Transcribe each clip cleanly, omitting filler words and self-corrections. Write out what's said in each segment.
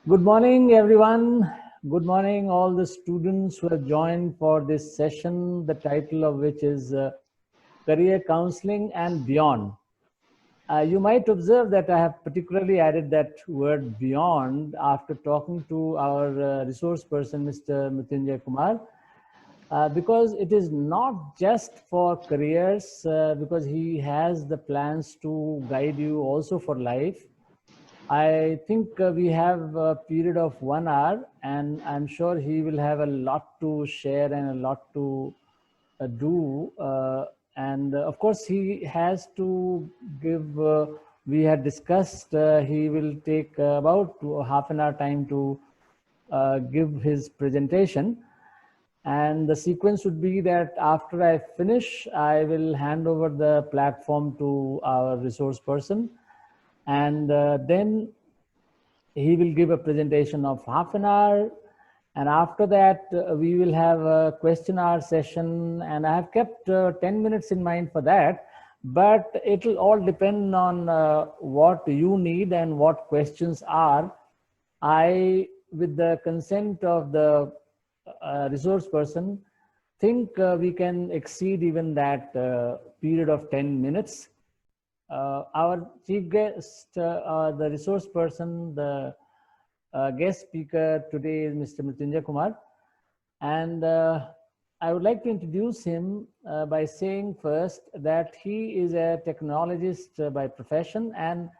Good morning, everyone. Good morning, all the students who have joined for this session, the title of which is Career Counseling and Beyond. You might observe that I have particularly added that word beyond after talking to our resource person, Mr. Mrityunjay Kumar, because it is not just for careers, because he has the plans to guide you also for life. I think we have a period of 1 hour, and I'm sure he will have a lot to share and a lot to do. And of course, he has to give, we had discussed, he will take about half an hour time to give his presentation. And the sequence would be that after I finish, I will hand over the platform to our resource person. And then he will give a presentation of half an hour, and after that we will have a question hour session, and I have kept 10 minutes in mind for that, but it will all depend on what you need and what questions are. I, with the consent of the resource person, think we can exceed even that period of 10 minutes. Our chief guest, the resource person, the guest speaker today is Mr. Mrityunjay Kumar. And I would like to introduce him by saying first that he is a technologist by profession and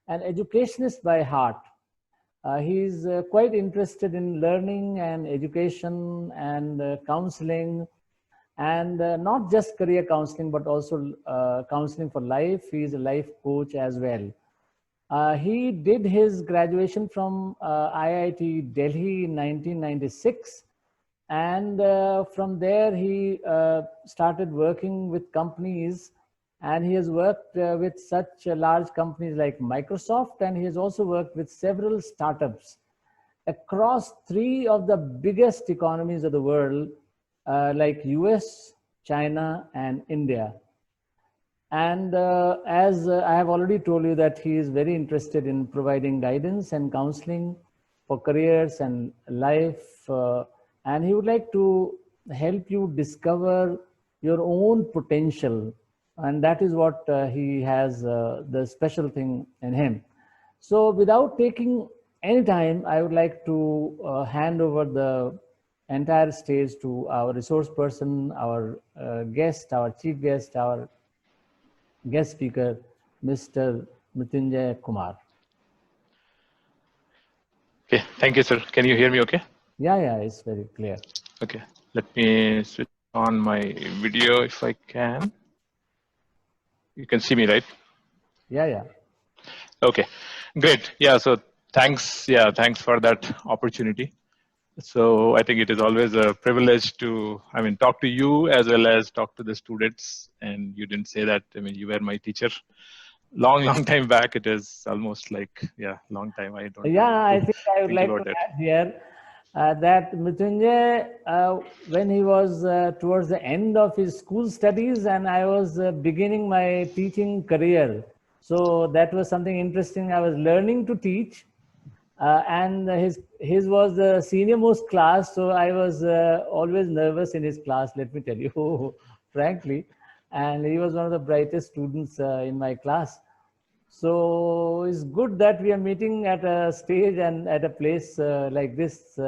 an educationist by heart. He's quite interested in learning and education and counseling, and not just career counseling, but also counseling for life. He's a life coach as well. He did his graduation from IIT Delhi in 1996. And from there, he started working with companies. And he has worked with such large companies like Microsoft. And he has also worked with several startups across three of the biggest economies of the world, like US, China, and India. And as I have already told you that he is very interested in providing guidance and counseling for careers and life. And he would like to help you discover your own potential. And that is what he has, the special thing in him. So without taking any time, I would like to hand over the entire stage to our resource person, our guest, our chief guest, our guest speaker, Mr. Mrityunjay Kumar. Okay, thank you, sir. Can you hear me okay? Yeah, it's very clear. Okay, let me switch on my video if I can. You can see me, right? Yeah. Okay, great. Yeah, so thanks. Yeah, thanks for that opportunity. So I think it is always a privilege to, talk to you as well as talk to the students. And you didn't say that, you were my teacher. Long time back. It is almost like, long time. I don't Yeah, want I to think I would think like to about that. add here that Mrityunjay, when he was towards the end of his school studies, and I was beginning my teaching career. So that was something interesting. I was learning to teach, and his was the senior most class, so I was always nervous in his class, let me tell you frankly. And he was one of the brightest students in my class. So it's good that we are meeting at a stage and at a place like this.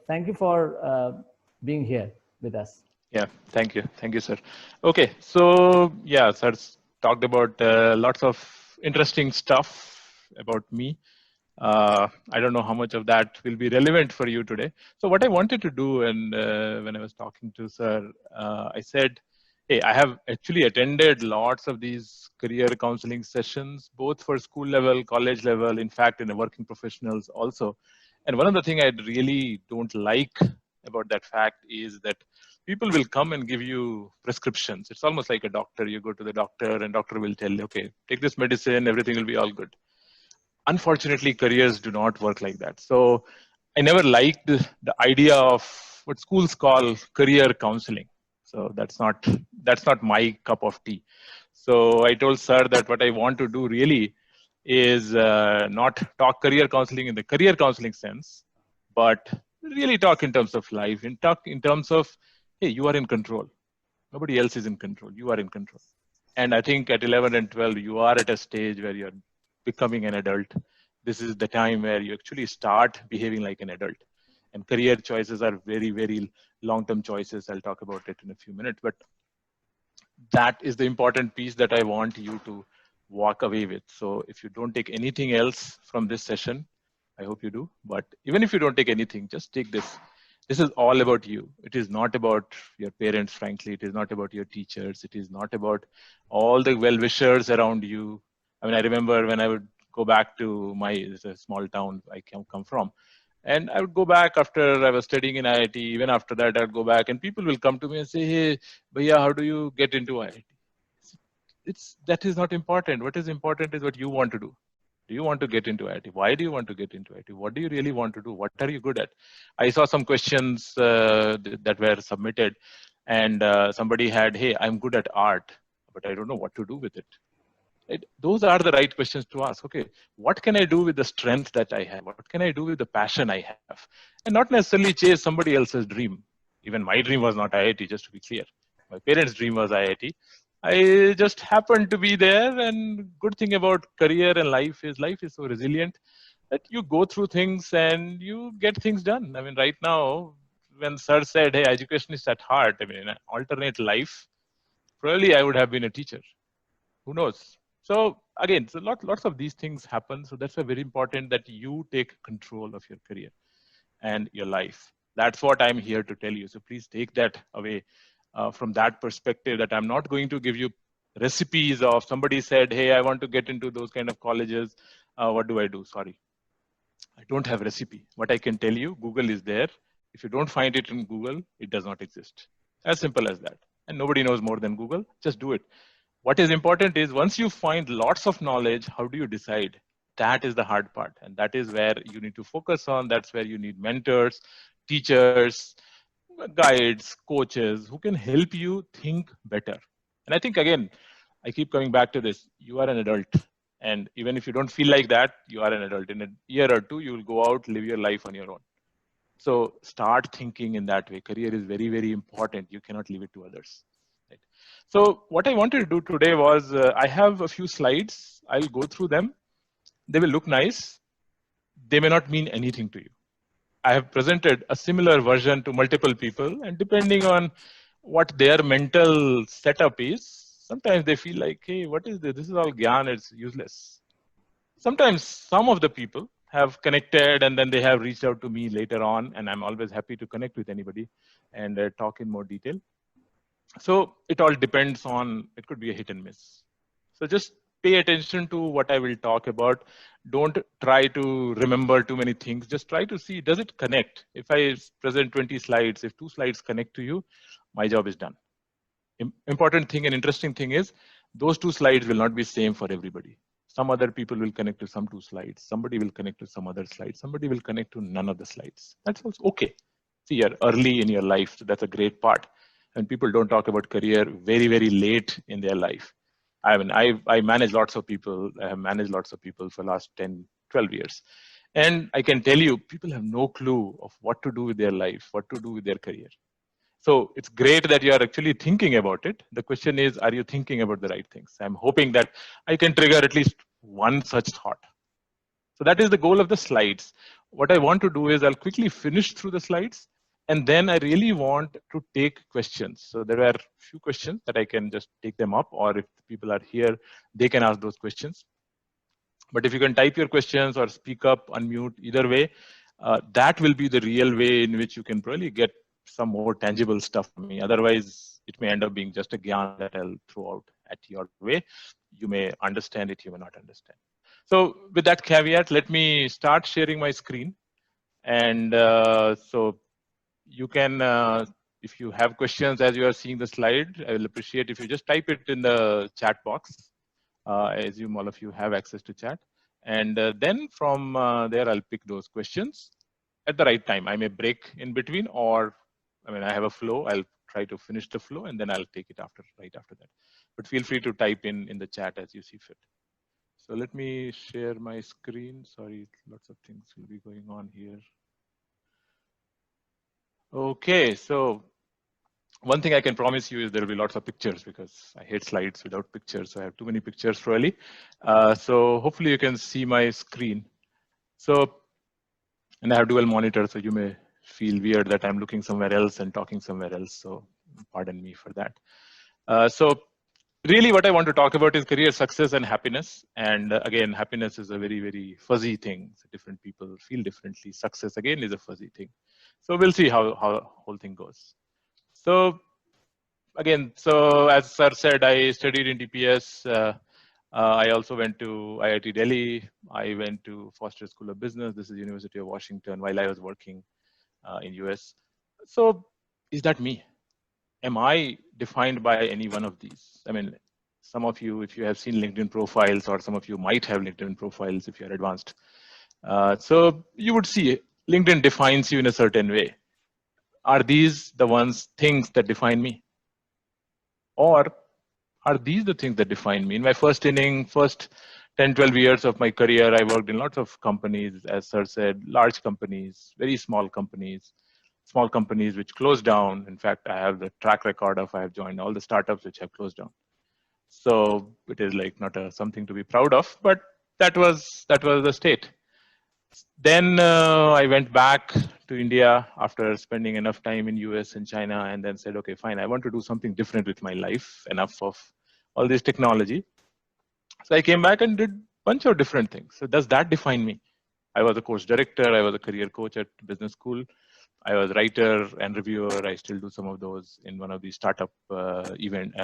Thank you for being here with us. Yeah, thank you, sir. Okay, so yeah, sir talked about lots of interesting stuff about me. I don't know how much of that will be relevant for you today. So what I wanted to do, and when I was talking to sir, I said, hey, I have actually attended lots of these career counseling sessions, both for school level, college level, in fact, in the working professionals also. And one of the things I really don't like about that fact is that people will come and give you prescriptions. It's almost like a doctor. You go to the doctor and doctor will tell you, okay, take this medicine, everything will be all good. Unfortunately, careers do not work like that. So I never liked the idea of what schools call career counseling. So that's not my cup of tea. So I told sir that what I want to do really is not talk career counseling in the career counseling sense, but really talk in terms of life, and talk in terms of, hey, you are in control. Nobody else is in control. You are in control. And I think at 11 and 12, you are at a stage where you're becoming an adult. This is the time where you actually start behaving like an adult. And career choices are very, very long-term choices. I'll talk about it in a few minutes. But that is the important piece that I want you to walk away with. So if you don't take anything else from this session, I hope you do. But even if you don't take anything, just take this. This is all about you. It is not about your parents, frankly. It is not about your teachers. It is not about all the well-wishers around you. I mean, I remember when I would go back to my small town I come from, and I would go back after I was studying in IIT. Even after that, I'd go back, and people will come to me and say, "Hey, Bhaiya, how do you get into IIT?" It's that is not important. What is important is what you want to do. Do you want to get into IIT? Why do you want to get into IIT? What do you really want to do? What are you good at? I saw some questions that were submitted, and somebody had, "Hey, I'm good at art, but I don't know what to do with it." Right? Those are the right questions to ask. Okay, what can I do with the strength that I have? What can I do with the passion I have? And not necessarily chase somebody else's dream. Even my dream was not IIT, just to be clear. My parents' dream was IIT. I just happened to be there. And good thing about career and life is so resilient that you go through things and you get things done. I mean, right now, when Sir said, "Hey, education is at heart," I mean, in an alternate life, probably I would have been a teacher. Who knows? So again, so lots of these things happen. So that's why very important that you take control of your career and your life. That's what I'm here to tell you. So please take that away from that perspective, that I'm not going to give you recipes of somebody said, "Hey, I want to get into those kind of colleges. What do I do?" Sorry, I don't have a recipe. What I can tell you, Google is there. If you don't find it in Google, it does not exist. As simple as that. And nobody knows more than Google. Just do it. What is important is once you find lots of knowledge, how do you decide? That is the hard part. And that is where you need to focus on. That's where you need mentors, teachers, guides, coaches who can help you think better. And I think, again, I keep coming back to this. You are an adult. And even if you don't feel like that, you are an adult. In a year or two, you will go out, live your life on your own. So start thinking in that way. Career is very, very important. You cannot leave it to others. Right? So what I wanted to do today was I have a few slides. I'll go through them. They will look nice. They may not mean anything to you. I have presented a similar version to multiple people, and depending on what their mental setup is, sometimes they feel like, "Hey, what is this? This is all gyan, it's useless." Sometimes some of the people have connected and then they have reached out to me later on, and I'm always happy to connect with anybody and talk in more detail. So it all depends on, it could be a hit and miss. So just pay attention to what I will talk about. Don't try to remember too many things. Just try to see, does it connect? If I present 20 slides, if 2 slides connect to you, my job is done. Important thing and interesting thing is those 2 slides will not be same for everybody. Some other people will connect to some 2 slides. Somebody will connect to some other slides. Somebody will connect to none of the slides. That's also okay. See, you're early in your life. So that's a great part. And people don't talk about career very, very late in their life. I mean, I manage lots of people. I have managed lots of people for the last 10, 12 years. And I can tell you, people have no clue of what to do with their life, what to do with their career. So it's great that you are actually thinking about it. The question is, are you thinking about the right things? I'm hoping that I can trigger at least one such thought. So that is the goal of the slides. What I want to do is I'll quickly finish through the slides, and then I really want to take questions. So there are a few questions that I can just take them up, or if people are here, they can ask those questions. But if you can type your questions or speak up, unmute, either way, that will be the real way in which you can probably get some more tangible stuff from me. Otherwise, it may end up being just a gyan that I'll throw out at your way. You may understand it, you may not understand. So with that caveat, let me start sharing my screen. And so you can, if you have questions as you are seeing the slide, I will appreciate if you just type it in the chat box. I assume all of you have access to chat. And then from there, I'll pick those questions at the right time. I may break in between, or I mean, I have a flow. I'll try to finish the flow, and then I'll take it right after that. But feel free to type in the chat as you see fit. So let me share my screen. Sorry, lots of things will be going on here. Okay, so one thing I can promise you is there will be lots of pictures because I hate slides without pictures. So I have too many pictures probably. So hopefully you can see my screen. So, and I have dual monitor, so you may feel weird that I'm looking somewhere else and talking somewhere else. So pardon me for that. So really what I want to talk about is career success and happiness. And again, happiness is a very, very fuzzy thing. So different people feel differently. Success again is a fuzzy thing. So we'll see how whole thing goes. So again, so as sir said, I studied in DPS. I also went to IIT Delhi. I went to Foster School of Business. This is University of Washington while I was working in US. So is that me? Am I defined by any one of these? I mean, some of you, if you have seen LinkedIn profiles, or some of you might have LinkedIn profiles if you're advanced. So you would see LinkedIn defines you in a certain way. Are these the things that define me? Or are these the things that define me? In my first 10, 12 years of my career, I worked in lots of companies, as sir said, large companies, very small companies which closed down. In fact, I have the track record of I have joined all the startups which have closed down. So it is like not something to be proud of, but that was the state. Then I went back to India after spending enough time in US and China, and then said, okay, fine, I want to do something different with my life, enough of all this technology. So I came back and did a bunch of different things. So does that define me? I was a course director. I was a career coach at business school. I was writer and reviewer. I still do some of those in one of these startup event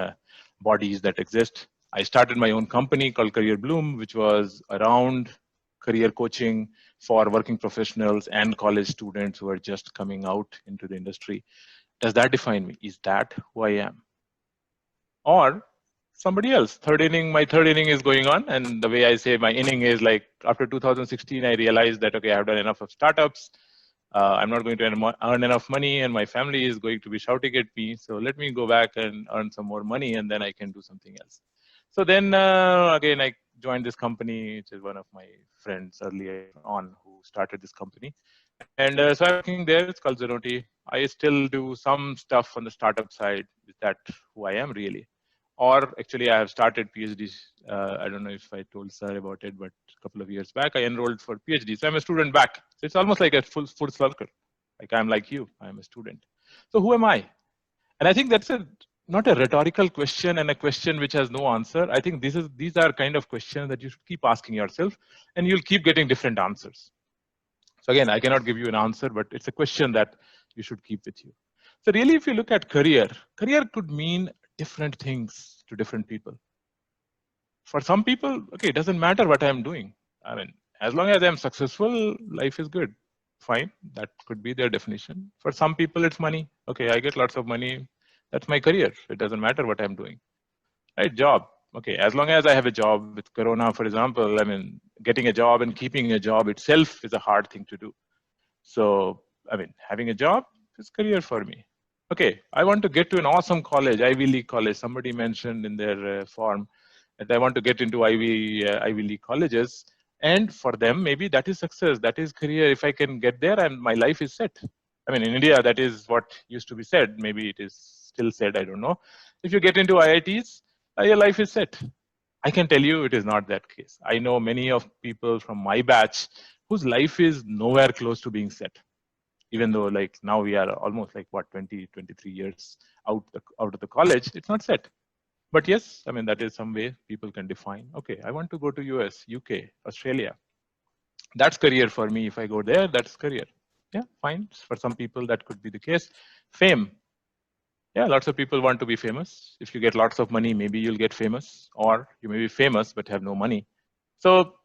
bodies that exist. I started my own company called Career Bloom, which was around career coaching for working professionals and college students who are just coming out into the industry. Does that define me? Is that who I am? Or somebody else? My third inning is going on. And the way I say my inning is like after 2016, I realized that, okay, I've done enough of startups. I'm not going to earn enough money and my family is going to be shouting at me. So let me go back and earn some more money and then I can do something else. So then again, I joined this company, which is one of my friends earlier on who started this company. And so I'm working there. It's called Zenoti. I still do some stuff on the startup side. Is that who I am really? Or actually, I have started PhDs. I don't know if I told sir about it, but a couple of years back, I enrolled for PhD. So I'm a student back. So it's almost like a full circle. Like I'm like you. I'm a student. So who am I? And I think that's not a rhetorical question and a question which has no answer. I think these are kind of questions that you should keep asking yourself, and you'll keep getting different answers. So again, I cannot give you an answer, but it's a question that you should keep with you. So really, if you look at career could mean different things to different people. For some people, okay, it doesn't matter what I'm doing. I mean, as long as I'm successful, life is good. Fine, that could be their definition. For some people, it's money. Okay, I get lots of money. That's my career. It doesn't matter what I'm doing. Right, job. Okay, as long as I have a job with Corona, for example, I mean, getting a job and keeping a job itself is a hard thing to do. So, I mean, having a job is career for me. Okay, I want to get to an awesome college, Ivy League college. Somebody mentioned in their form that I want to get into Ivy League colleges. And for them, maybe that is success, that is career. If I can get there and my life is set. I mean, in India, that is what used to be said. Maybe it is still said, I don't know. If you get into IITs, your life is set. I can tell you it is not that case. I know many of people from my batch whose life is nowhere close to being set. Even though like now we are almost like what 20, 23 years out of the college, it's not set. But yes, I mean, that is some way people can define, okay, I want to go to US, UK, Australia. That's career for me. If I go there, that's career. Yeah, fine. For some people, that could be the case. Fame. Yeah, lots of people want to be famous. If you get lots of money, maybe you'll get famous, or you may be famous but have no money. So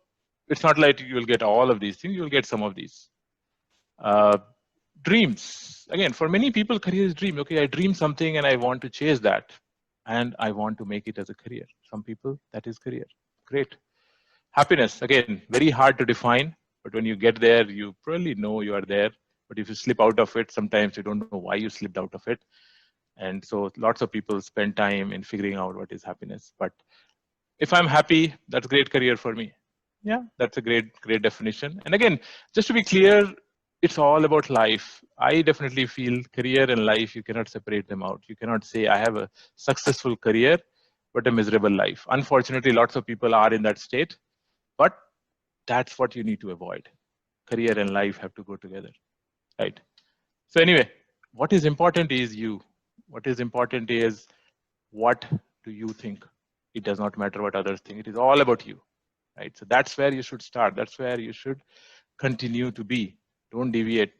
it's not like you'll get all of these things, you'll get some of these. Dreams. Again, for many people, career is dream. Okay, I dream something and I want to chase that. And I want to make it as a career. Some people, that is career. Great. Happiness, again, very hard to define. But when you get there, you probably know you are there. But if you slip out of it, sometimes you don't know why you slipped out of it. And so lots of people spend time in figuring out what is happiness. But If I'm happy, that's great career for me. Yeah, that's a great definition. And again, just to be clear, it's all about life. I definitely feel career and life, you cannot separate them out. You cannot say I have a successful career but a miserable life. Unfortunately, lots of people are in that state, but that's what you need to avoid. Career and life have to go together, right? So anyway, what is important is you. What is important is, what do you think? It does not matter what others think. It is all about you, right? So that's where you should start. That's where you should continue to be. Don't deviate.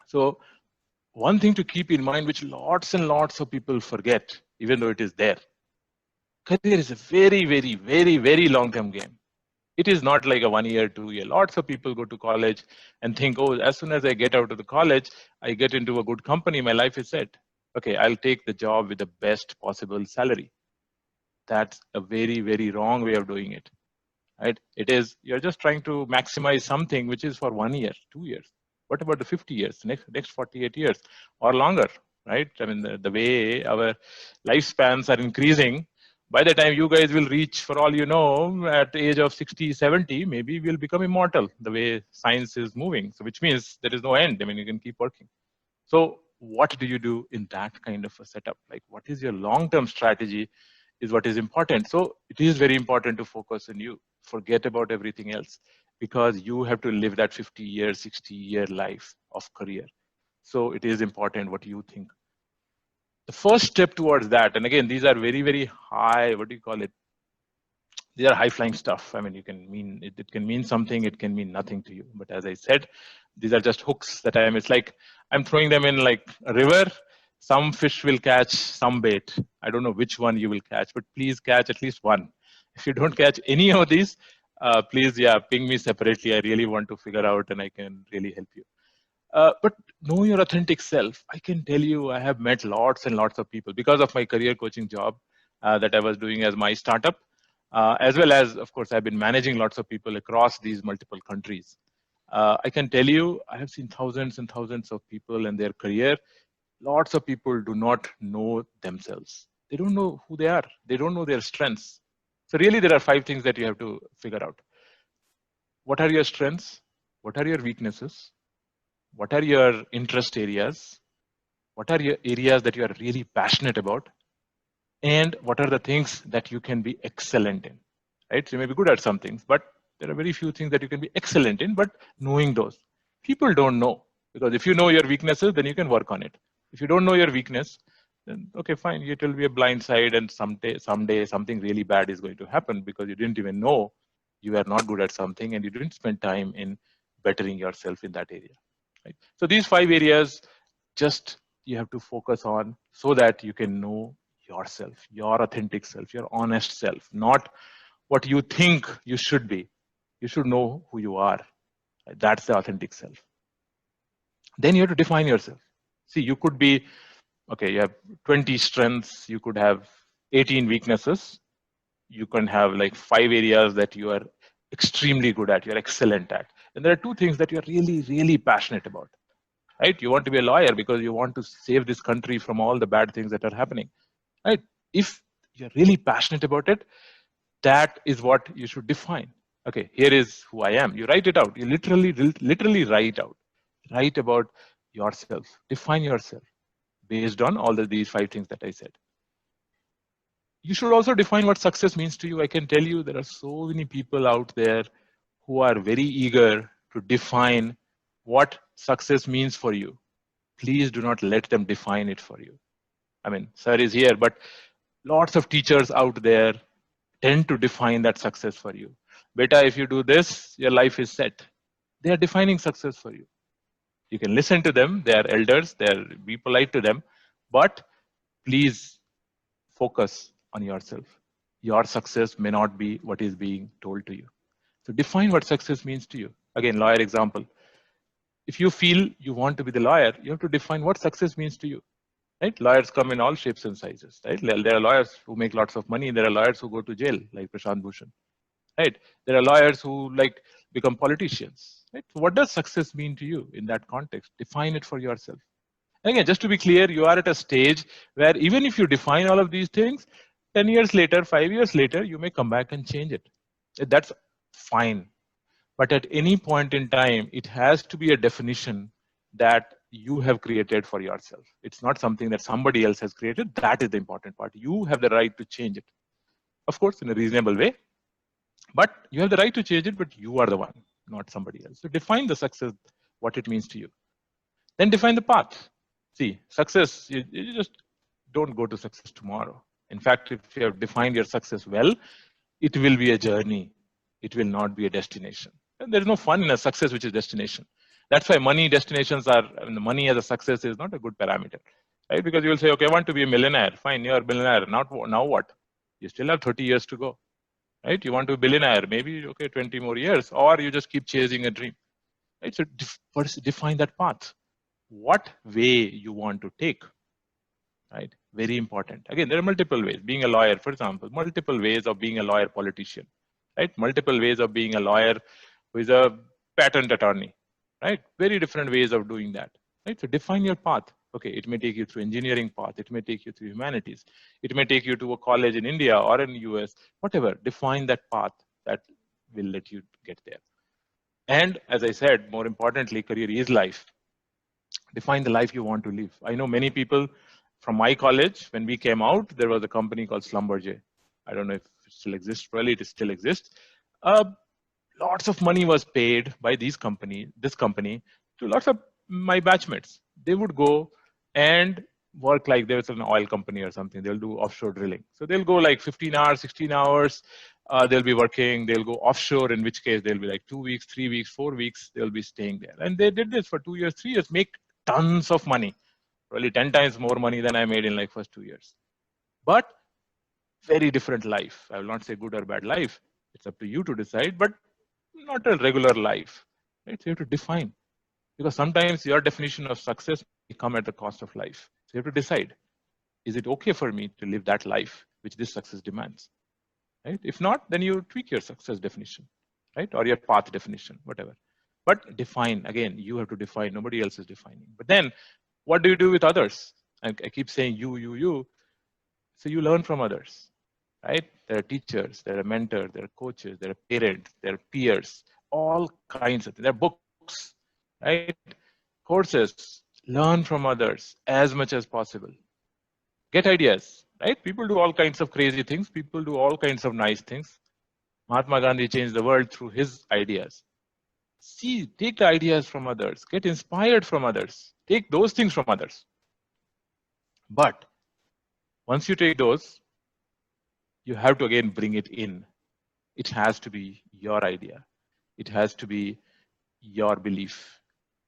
So one thing to keep in mind, which lots and lots of people forget, even though it is there, career is a very long-term game. It is not like a 1 year, 2 year. Lots of people go to college and think, oh, as soon as I get out of the college, I get into a good company, my life is set. Okay, I'll take the job with the best possible salary. That's a very wrong way of doing it, right? It is, you're just trying to maximize something which is for 1 year, 2 years. What about the 50 years, next 48 years or longer, right? I mean, the way our lifespans are increasing, by the time you guys will reach, for all you know, at the age of 60, 70, maybe we'll become immortal the way science is moving. So which means there is no end. I mean, you can keep working. So what do you do in that kind of a setup? Like, what is your long-term strategy is what is important. So it is very important to focus on you. Forget about everything else, because you have to live that 50-year, 60-year life of career. So it is important what you think. The first step towards that, and again, these are very high, what do you call it? These are high flying stuff. I mean, you can mean, it can mean something, it can mean nothing to you. But as I said, these are just hooks that it's like, I'm throwing them in like a river. Some fish will catch some bait. I don't know which one you will catch, but please catch at least one. If you don't catch any of these, please, yeah, ping me separately. I really want to figure out and I can really help you. But know your authentic self. I can tell you, I have met lots and lots of people because of my career coaching job that I was doing as my startup, as well as, of course, I've been managing lots of people across these multiple countries. I can tell you, I have seen thousands and thousands of people and their career. Lots of people do not know themselves. They don't know who they are. They don't know their strengths. So really, there are 5 things that you have to figure out. What are your strengths? What are your weaknesses? What are your interest areas? What are your areas that you are really passionate about? And what are the things that you can be excellent in, right? So you may be good at some things, but there are very few things that you can be excellent in, but knowing those. People don't know, because if you know your weaknesses, then you can work on it. If you don't know your weakness, then okay, fine, it will be a blind side, and someday something really bad is going to happen because you didn't even know you are not good at something and you didn't spend time in bettering yourself in that area. Right? So these 5 areas, just you have to focus on so that you can know yourself, your authentic self, your honest self, not what you think you should be. You should know who you are. Right? That's the authentic self. Then you have to define yourself. See, you could be, okay, you have 20 strengths, you could have 18 weaknesses. You can have like 5 areas that you are extremely good at, you're excellent at. And there are 2 things that you're really passionate about, right? You want to be a lawyer because you want to save this country from all the bad things that are happening, right? If you're really passionate about it, that is what you should define. Okay, here is who I am. You write it out. You literally write out. Write about yourself. Define yourself based on all these 5 things that I said. You should also define what success means to you. I can tell you there are so many people out there who are very eager to define what success means for you. Please do not let them define it for you. I mean, sir is here, but lots of teachers out there tend to define that success for you. Beta, if you do this, your life is set. They are defining success for you. You can listen to them. They are elders. Be polite to them, but please focus on yourself. Your success may not be what is being told to you. So define what success means to you. Again, lawyer example. If you feel you want to be the lawyer, you have to define what success means to you. Right? Lawyers come in all shapes and sizes. Right? There are lawyers who make lots of money. There are lawyers who go to jail, like Prashant Bhushan. Right? There are lawyers who like become politicians. Right? What does success mean to you in that context? Define it for yourself. And again, just to be clear, you are at a stage where even if you define all of these things, there are still lots of 10 years later, 5 years later, you may come back and change it. That's fine. But at any point in time, it has to be a definition that you have created for yourself. It's not something that somebody else has created. That is the important part. You have the right to change it. Of course, in a reasonable way. But you have the right to change it, but you are the one, not somebody else. So define the success, what it means to you. Then define the path. See, success, you just don't go to success tomorrow. In fact, if you have defined your success well, it will be a journey. It will not be a destination. And there's no fun in a success which is destination. That's why money destinations are, and the money as a success is not a good parameter, right? Because you will say, okay, I want to be a millionaire. Fine, you're a millionaire. Now what? You still have 30 years to go, right? You want to be a billionaire, maybe, okay, 20 more years, or you just keep chasing a dream, right? So first define that path. What way you want to take, right? Very important. Again, there are multiple ways. Being a lawyer, for example, multiple ways of being a lawyer politician, right? Multiple ways of being a lawyer who is a patent attorney, right? Very different ways of doing that, right? So define your path. Okay, it may take you through engineering path. It may take you through humanities. It may take you to a college in India or in US, whatever. Define that path that will let you get there. And as I said, more importantly, career is life. Define the life you want to live. I know many people from my college, when we came out, there was a company called Schlumberger. I don't know if it still exists. Probably it still exists. Lots of money was paid by this company to lots of my batchmates. They would go and work like there was an oil company or something. They'll do offshore drilling. So they'll go like 15 hours, 16 hours. They'll be working. They'll go offshore, in which case they'll be like 2 weeks, 3 weeks, 4 weeks. They'll be staying there. And they did this for 2 years, 3 years, make tons of money. Probably 10 times more money than I made in like first 2 years. But very different life. I will not say good or bad life. It's up to you to decide, but not a regular life, right? So you have to define, because sometimes your definition of success may come at the cost of life. So you have to decide, is it okay for me to live that life which this success demands, right? If not, then you tweak your success definition, right? Or your path definition, whatever. But define, again, you have to define, nobody else is defining. But then what do you do with others? I keep saying you. So you learn from others, right? There are teachers, there are mentors, there are coaches, there are parents, there are peers, all kinds of things. There are books, right? Courses. Learn from others as much as possible. Get ideas, right? People do all kinds of crazy things. People do all kinds of nice things. Mahatma Gandhi changed the world through his ideas. See, take the ideas from others. Get inspired from others. Take those things from others. But once you take those, you have to again bring it in. It has to be your idea. It has to be your belief.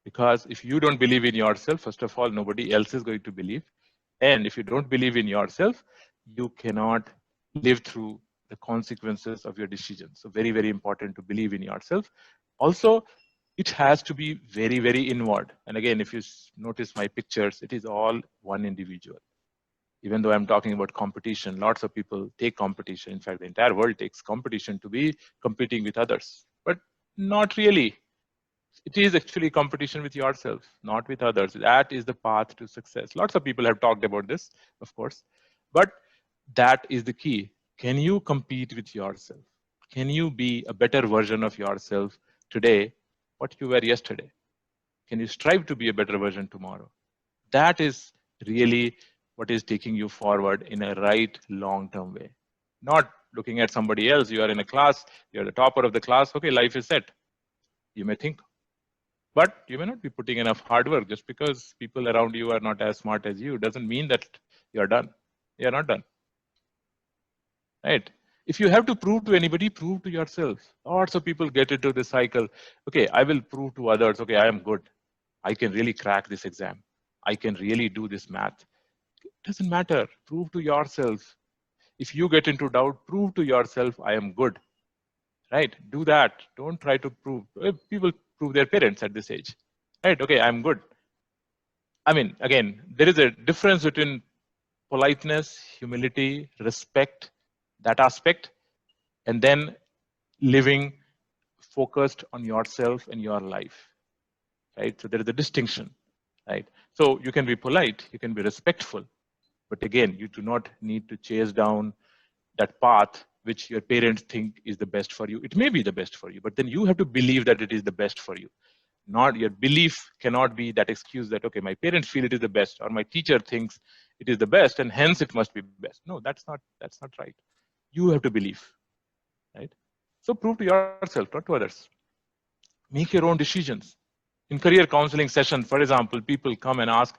Because if you don't believe in yourself, first of all, nobody else is going to believe. And if you don't believe in yourself, you cannot live through the consequences of your decisions. So very, very important to believe in yourself. Also, it has to be very, very inward. And again, if you notice my pictures, it is all one individual. Even though I'm talking about competition, lots of people take competition. In fact, the entire world takes competition to be competing with others, but not really. It is actually competition with yourself, not with others. That is the path to success. Lots of people have talked about this, of course, but that is the key. Can you compete with yourself? Can you be a better version of yourself today, what you were yesterday? Can you strive to be a better version tomorrow? That is really what is taking you forward in a right long-term way. Not looking at somebody else. You are in a class, you're the topper of the class. Okay, life is set. You may think, but you may not be putting enough hard work. Just because people around you are not as smart as you doesn't mean that you're done. You're not done, right? If you have to prove to anybody, prove to yourself. Lots of people get into this cycle. Okay, I will prove to others, okay, I am good. I can really crack this exam. I can really do this math. It doesn't matter. Prove to yourself. If you get into doubt, prove to yourself, I am good, right? Do that. Don't try to prove. People prove their parents at this age, right? Okay, I'm good. I mean, again, there is a difference between politeness, humility, respect, that aspect, and then living focused on yourself and your life, right? So there is a distinction, right? So you can be polite, you can be respectful, but again, you do not need to chase down that path which your parents think is the best for you. It may be the best for you, but then you have to believe that it is the best for you. Not your belief cannot be that excuse that, okay, my parents feel it is the best, or my teacher thinks it is the best, and hence it must be best. No, that's not right. You have to believe, right? So prove to yourself, not to others. Make your own decisions. In career counseling session, for example, people come and ask,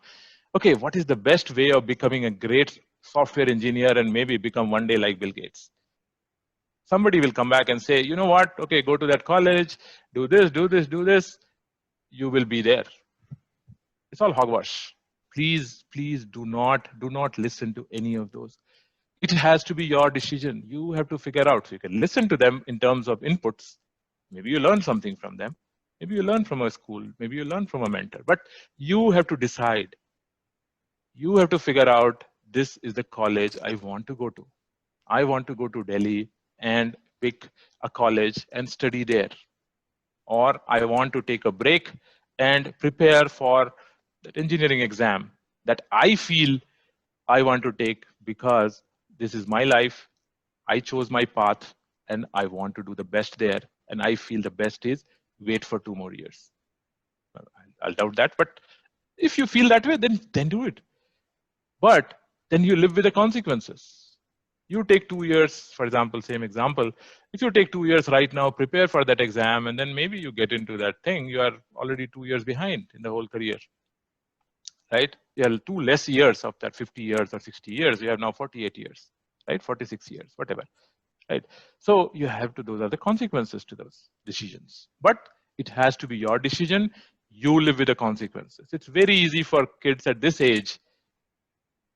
okay, what is the best way of becoming a great software engineer and maybe become one day like Bill Gates? Somebody will come back and say, you know what? Okay, go to that college, do this, do this, do this. You will be there. It's all hogwash. Please, please do not listen to any of those. It has to be your decision. You have to figure out. So you can listen to them in terms of inputs. Maybe you learn something from them. Maybe you learn from a school. Maybe you learn from a mentor. But you have to decide. You have to figure out, this is the college I want to go to. I want to go to Delhi and pick a college and study there. Or I want to take a break and prepare for that engineering exam that I feel I want to take because this is my life. I chose my path and I want to do the best there. And I feel the best is wait for 2 more years. I'll doubt that. But if you feel that way, then do it. But then you live with the consequences. You take 2 years, for example, same example. If you take 2 years right now, prepare for that exam, and then maybe you get into that thing, you are already 2 years behind in the whole career, right? You have 2 less years of that 50 years or 60 years. You have now 48 years, right? 46 years, whatever, right? So you have to, those are the consequences to those decisions. But it has to be your decision. You live with the consequences. It's very easy for kids at this age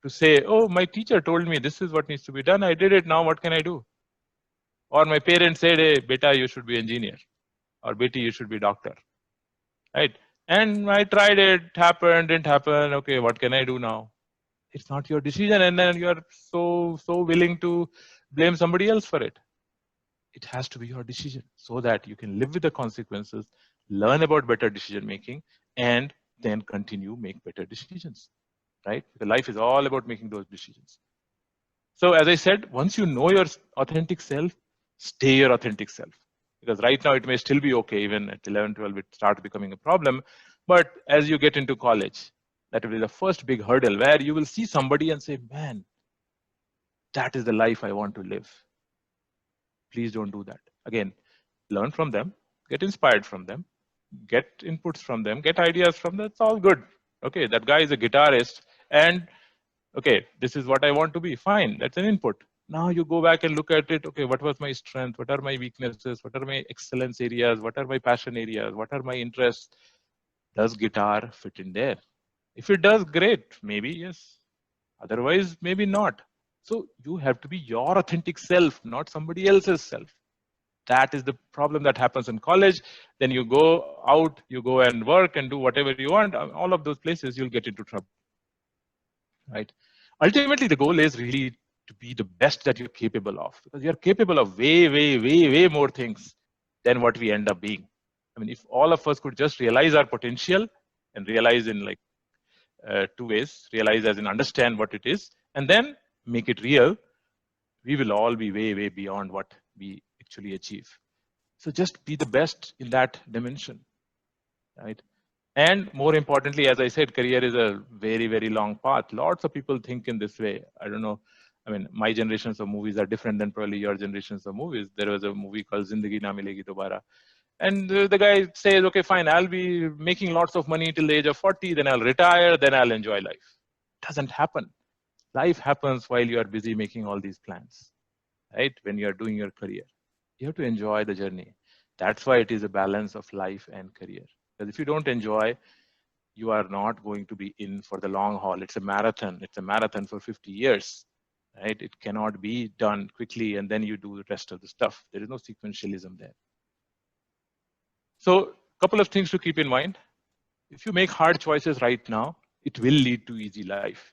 to say, oh, my teacher told me this is what needs to be done. I did it. Now what can I do? Or my parents said, hey, beta, you should be engineer. Or beti, you should be doctor. Right? And I tried it, happened, didn't happen. Okay, what can I do now? It's not your decision. And then you're so willing to blame somebody else for it. It has to be your decision so that you can live with the consequences, learn about better decision making, and then continue make better decisions. Right? The life is all about making those decisions. So as I said, once you know your authentic self, stay your authentic self. Because right now it may still be okay, even at 11, 12, it starts becoming a problem. But as you get into college, that will be the first big hurdle where you will see somebody and say, man, that is the life I want to live. Please don't do that. Again, learn from them, get inspired from them, get inputs from them, get ideas from them. It's all good. Okay, that guy is a guitarist and okay, this is what I want to be. Fine, that's an input. Now you go back and look at it. Okay, what was my strength? What are my weaknesses? What are my excellence areas? What are my passion areas? What are my interests? Does guitar fit in there? If it does, great. Maybe yes. Otherwise, maybe not. So you have to be your authentic self, not somebody else's self. That is the problem that happens in college. Then you go out, you go and work and do whatever you want. All of those places, you'll get into trouble. Right? Ultimately, the goal is really to be the best that you're capable of, because you're capable of way more things than what we end up being. I mean, if all of us could just realize our potential and realize in like 2 ways, realize as in understand what it is and then make it real, we will all be way beyond what we actually achieve. So just be the best in that dimension, right? And more importantly, as I said, career is a very long path. Lots of people think in this way. I don't know. I mean, my generations of movies are different than probably your generations of movies. There was a movie called Zindagi Na Milegi Dobara. And the guy says, okay, fine, I'll be making lots of money till the age of 40, then I'll retire, then I'll enjoy life. It doesn't happen. Life happens while you are busy making all these plans, right? When you are doing your career. You have to enjoy the journey. That's why it is a balance of life and career. Because if you don't enjoy, you are not going to be in for the long haul. It's a marathon. It's a marathon for 50 years, right? It cannot be done quickly and then you do the rest of the stuff. There is no sequentialism there. So a couple of things to keep in mind. If you make hard choices right now, it will lead to easy life.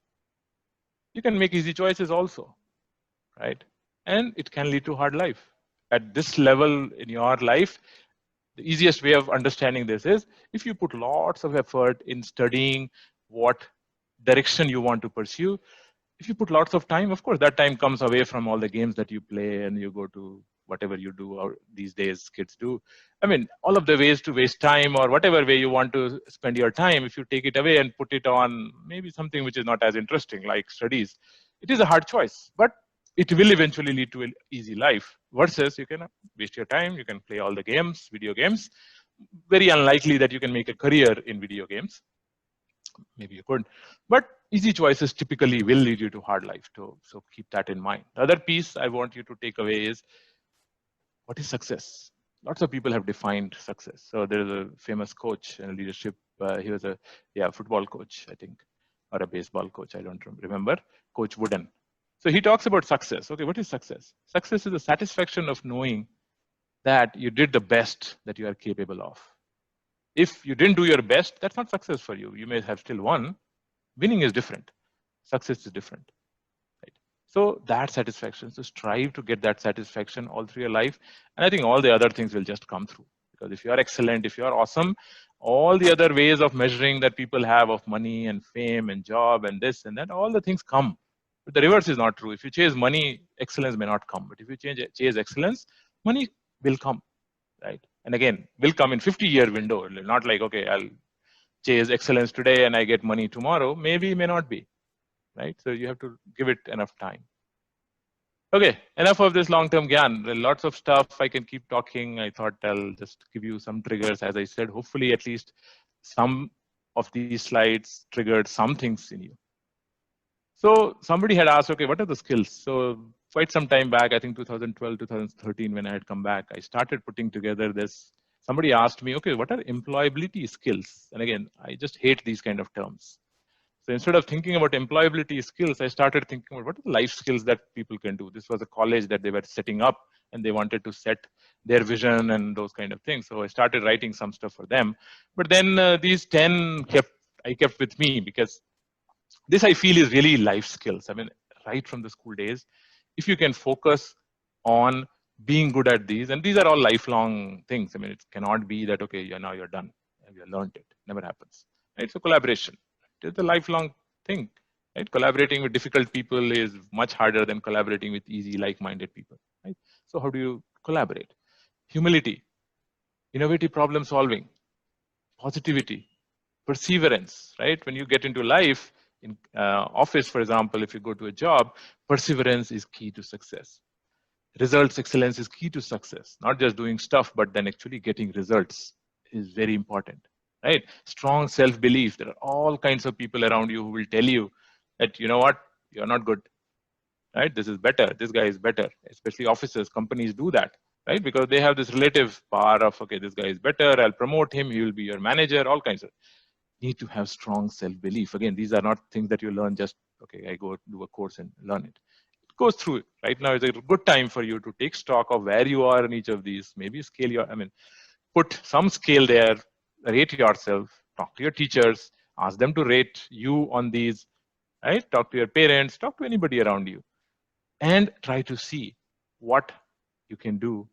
You can make easy choices also, right? And it can lead to hard life. At this level in your life, the easiest way of understanding this is if you put lots of effort in studying what direction you want to pursue, If you put lots of time, of course, that time comes away from all the games that you play and you go to whatever you do, or these days kids do. I mean, all of the ways to waste time or whatever way you want to spend your time, if you take it away and put it on maybe something which is not as interesting like studies, it is a hard choice, but it will eventually lead to an easy life. Versus you can waste your time, you can play all the games, video games. Very unlikely that you can make a career in video games. Maybe you could, but easy choices typically will lead you to hard life too. So keep that in mind. The other piece I want you to take away is, what is success? Lots of people have defined success. So there is a famous coach in leadership. He was a football coach, I think, or a baseball coach. I don't remember. Coach Wooden. So he talks about success. Okay, what is success? Success is the satisfaction of knowing that you did the best that you are capable of. If you didn't do your best, that's not success for you. You may have still won. Winning is different. Success is different. Right? So that satisfaction, so strive to get that satisfaction all through your life. And I think all the other things will just come through. Because if you are excellent, if you are awesome, all the other ways of measuring that people have of money and fame and job and this and that, all the things come. But the reverse is not true. If you chase money, excellence may not come. But if you chase excellence, money will come. Right? And again, will come in 50-year window. Not like, okay, I'll chase excellence today and I get money tomorrow. Maybe, may not be. Right? So you have to give it enough time. Okay, enough of this long-term gyan. There are lots of stuff I can keep talking. I thought I'll just give you some triggers. As I said, hopefully at least some of these slides triggered some things in you. So somebody had asked, okay, what are the skills? So quite some time back, I think 2012, 2013, when I had come back, I started putting together this. Somebody asked me, okay, what are employability skills? And again, I just hate these kind of terms. So instead of thinking about employability skills, I started thinking about what are the life skills that people can do. This was a college that they were setting up and they wanted to set their vision and those kind of things. So I started writing some stuff for them. But then these 10 I kept with me, because this I feel is really life skills. I mean, right from the school days, if you can focus on being good at these, and these are all lifelong things. I mean, it cannot be that, okay, now you're done, you learned it. Never happens. Right? So collaboration, it's a lifelong thing. Right? Collaborating with difficult people is much harder than collaborating with easy, like-minded people. Right? So how do you collaborate? Humility, innovative problem solving, positivity, perseverance. Right? When you get into life, in office, for example, if you go to a job, perseverance is key to success. Results excellence is key to success. Not just doing stuff, but then actually getting results is very important. Right? Strong self-belief. There are all kinds of people around you who will tell you that, you know what, you're not good. Right? This is better. This guy is better. Especially officers, companies do that. Right? Because they have this relative power of, okay, this guy is better. I'll promote him. He will be your manager. All kinds of. Need to have strong self-belief. Again, these are not things that you learn just, okay, I go do a course and learn it. It goes through it. Right now is a good time for you to take stock of where you are in each of these. Maybe scale your, put some scale there, rate yourself, talk to your teachers, ask them to rate you on these, right? Talk to your parents, talk to anybody around you, and try to see what you can do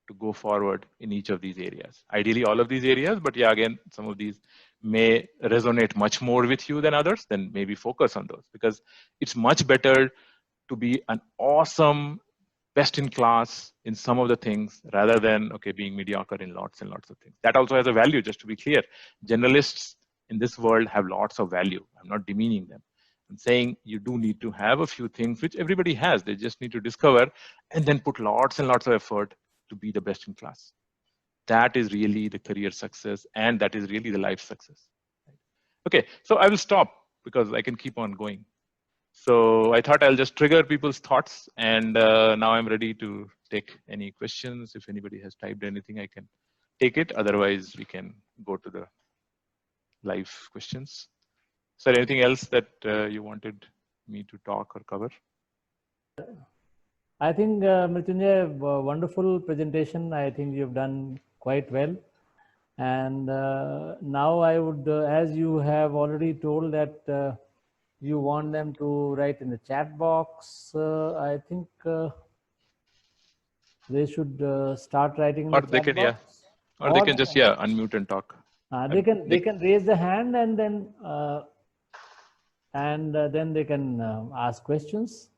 to go forward in each of these areas. Ideally, all of these areas, but yeah, again, some of these may resonate much more with you than others. Then maybe focus on those, because it's much better to be an awesome, best in class in some of the things rather than, okay, being mediocre in lots and lots of things. That also has a value, just to be clear. Generalists in this world have lots of value. I'm not demeaning them. I'm saying you do need to have a few things which everybody has. They just need to discover and then put lots and lots of effort to be the best in class. That is really the career success, and that is really the life success. Okay, so I will stop because I can keep on going. So I thought I'll just trigger people's thoughts, and now I'm ready to take any questions. If anybody has typed anything, I can take it. Otherwise, we can go to the live questions. Is there anything else that you wanted me to talk or cover? I think, Mrityunjay, wonderful presentation. I think you've done quite well. And now I would, as you have already told that you want them to write in the chat box, I think they should start writing in or the they chat can, box. yeah, or they can just, yeah, unmute and talk. They can raise the hand, and then and then they can ask questions.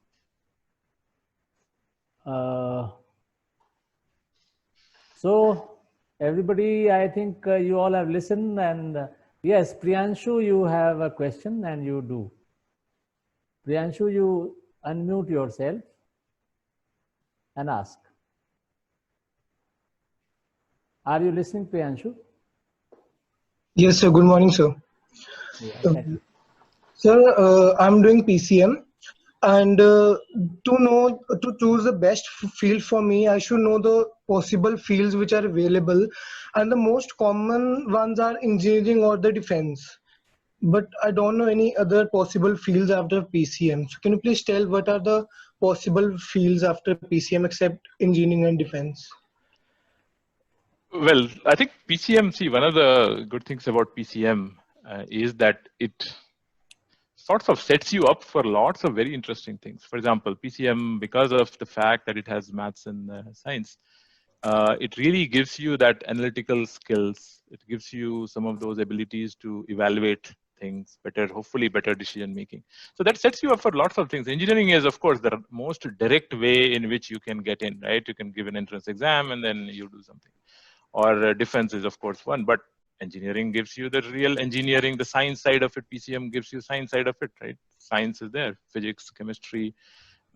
So everybody, I think you all have listened, and yes, Priyanshu, you have a question and you do. Priyanshu, you unmute yourself and ask. Are you listening, Priyanshu? Yes, sir. Good morning, sir. Yeah, Sir, I'm doing PCM, and to choose the best field for me, I should know the possible fields which are available, and the most common ones are engineering or the defense. But I don't know any other possible fields after PCM. So can you please tell what are the possible fields after PCM except engineering and defense? Well, I think PCM, see, one of the good things about PCM is that it sort of sets you up for lots of very interesting things. For example, PCM, because of the fact that it has maths and science, it really gives you that analytical skills. It gives you some of those abilities to evaluate things better, hopefully better decision making. So that sets you up for lots of things. Engineering is, of course, the most direct way in which you can get in, right? You can give an entrance exam and then you do something. Or defense is, of course, one. But engineering gives you the real engineering, the science side of it. PCM gives you science side of it, right? Science is there, physics, chemistry,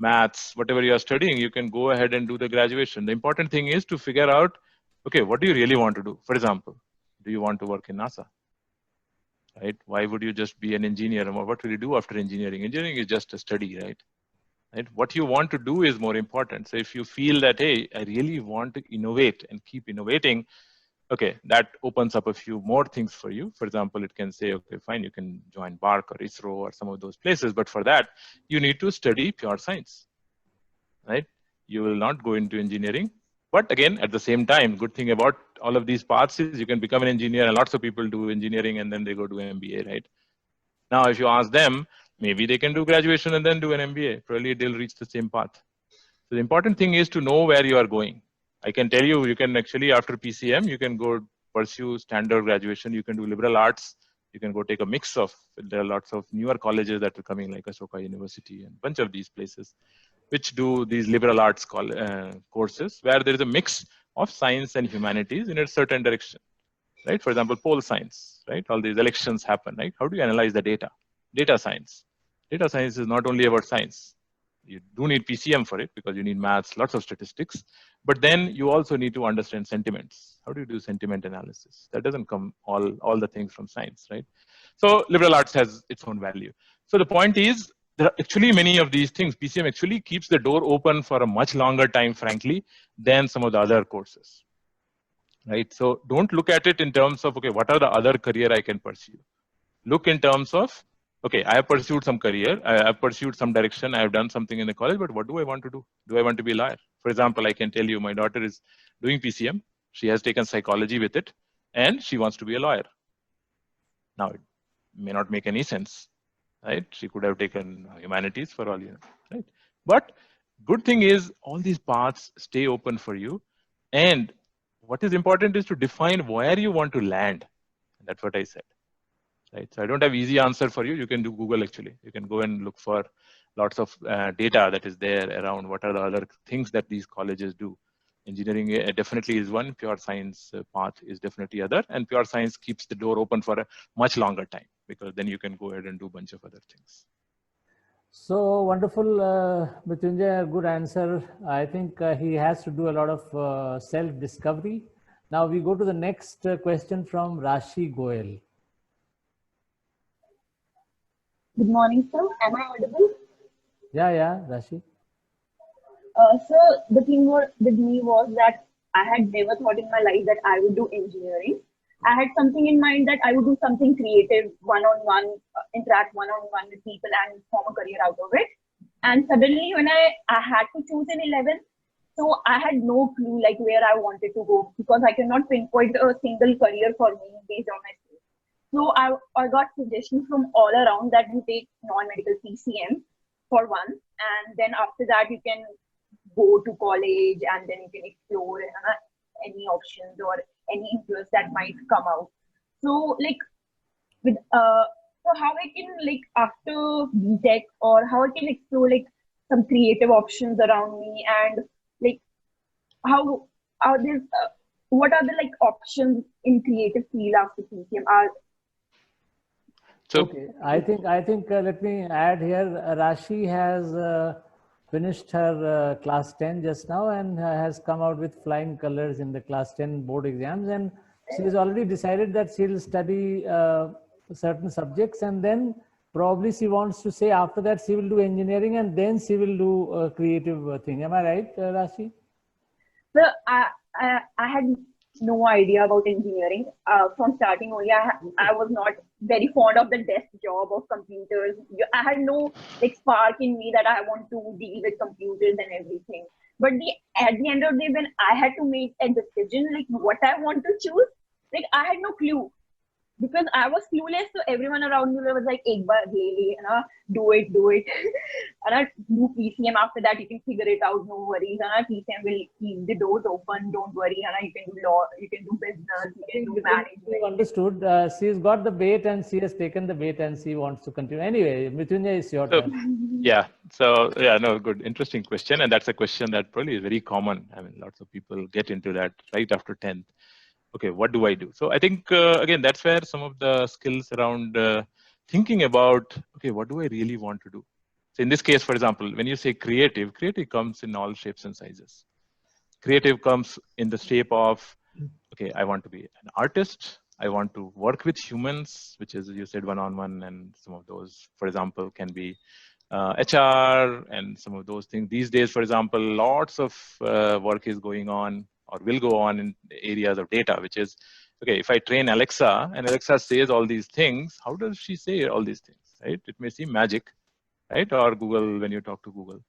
maths, whatever you are studying, you can go ahead and do the graduation. The important thing is to figure out, okay, what do you really want to do? For example, do you want to work in NASA? Right? Why would you just be an engineer? Or what will you do after engineering? Engineering is just a study, right? Right? What you want to do is more important. So if you feel that, hey, I really want to innovate and keep innovating, okay, that opens up a few more things for you. For example, it can say, okay, fine, you can join BARC or ISRO or some of those places, but for that, you need to study pure science, right? You will not go into engineering. But again, at the same time, good thing about all of these paths is you can become an engineer, and lots of people do engineering and then they go do MBA, right? Now, if you ask them, maybe they can do graduation and then do an MBA. Probably they'll reach the same path. So the important thing is to know where you are going. I can tell you, you can actually, after PCM, you can go pursue standard graduation. You can do liberal arts. You can go take a mix of, there are lots of newer colleges that are coming like Ashoka University and a bunch of these places, which do these liberal arts courses where there is a mix of science and humanities in a certain direction, right? For example, poll science, right? All these elections happen, right? How do you analyze the data? Data science. Data science is not only about science. You do need PCM for it because you need maths, lots of statistics, but then you also need to understand sentiments. How do you do sentiment analysis? That doesn't come all the things from science, right? So liberal arts has its own value. So the point is, there are actually many of these things. PCM actually keeps the door open for a much longer time, frankly, than some of the other courses, right? So don't look at it in terms of, okay, what are the other career I can pursue? Look in terms of, okay, I have pursued some career, I have pursued some direction, I have done something in the college, but what do I want to do? Do I want to be a lawyer? For example, I can tell you my daughter is doing PCM. She has taken psychology with it and she wants to be a lawyer. Now, it may not make any sense, right? She could have taken humanities for all you know, right? But good thing is all these paths stay open for you. And what is important is to define where you want to land. That's what I said, right? So I don't have easy answer for you. You can do Google actually. You can go and look for lots of data that is there around what are the other things that these colleges do. Engineering definitely is one, pure science path is definitely other, and pure science keeps the door open for a much longer time because then you can go ahead and do a bunch of other things. So wonderful, Mrityunjay, good answer. I think he has to do a lot of self-discovery. Now we go to the next question from Rashi Goel. Good morning, sir. Am I audible? Yeah, Rashi. So the thing with me was that I had never thought in my life that I would do engineering. I had something in mind that I would do something creative, one-on-one, interact one-on-one with people and form a career out of it. And suddenly when I had to choose in 11th, so I had no clue like where I wanted to go because I cannot pinpoint a single career for me based on my skills. So I got suggestions from all around that you take non-medical PCM for one, and then after that you can go to college and then you can explore any options or any interest that might come out. So like with So how I can like after BTech, or how I can explore like some creative options around me, and like how are this what are the like options in creative field after PCM are. So Okay, I think let me add here. Rashi has finished her class 10 just now and has come out with flying colors in the class 10 board exams, and she has already decided that she'll study certain subjects, and then probably she wants to say after that she will do engineering and then she will do a creative thing. Am I right, Rashi? So I had no idea about engineering from starting only. I was not very fond of the desk job of computers. I had no like spark in me that I want to deal with computers and everything. But at the end of the day, when I had to make a decision like what I want to choose, like I had no clue, because I was clueless. So everyone around me was like, "Ek baar le le, na, do it, do it." And I do PCM. After that, you can figure it out. No worries. And PCM will keep the doors open. Don't worry. And you can do law. You can do business. You can do management. You understood. She's got the bait and she has taken the bait and she wants to continue. Anyway, Mrityunjay, it's your turn. yeah, so yeah, no, good, interesting question, and that's a question that probably is very common. I mean, lots of people get into that right after 10th. Okay, what do I do? So I think again, that's where some of the skills around thinking about, okay, what do I really want to do? So in this case, for example, when you say creative, creative comes in all shapes and sizes. Creative comes in the shape of, okay, I want to be an artist. I want to work with humans, which is, you said, one-on-one, and some of those, for example, can be HR and some of those things. These days, for example, lots of work is going on or will go on in areas of data, which is, okay, if I train Alexa and Alexa says all these things, how does she say all these things, right? It may seem magic, right? Or Google, when you talk to Google,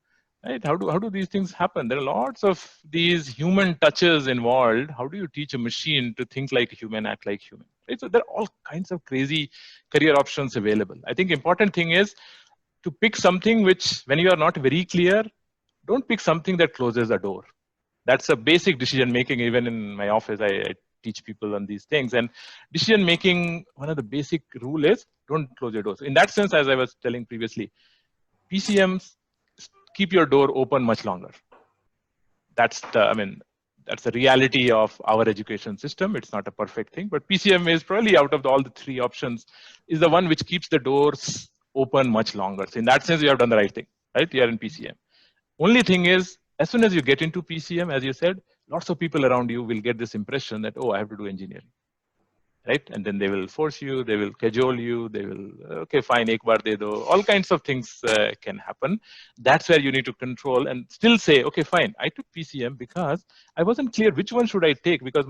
right? How do these things happen? There are lots of these human touches involved. How do you teach a machine to think like a human, act like human, right? So there are all kinds of crazy career options available. I think important thing is to pick something which, when you are not very clear, don't pick something that closes a door. That's a basic decision making. Even in my office, I teach people on these things. And decision making, one of the basic rule is don't close your doors. In that sense, as I was telling previously, PCMs keep your door open much longer. That's the reality of our education system. It's not a perfect thing, but PCM is probably, out of all the three options, is the one which keeps the doors open much longer. So in that sense, you have done the right thing, right? You are in PCM. Only thing is, as soon as you get into PCM, as you said, lots of people around you will get this impression that, oh, I have to do engineering, right? And then they will force you, they will cajole you, they will, okay, fine, ek baar de do. All kinds of things can happen. That's where you need to control and still say, okay, fine, I took PCM because I wasn't clear which one should I take, because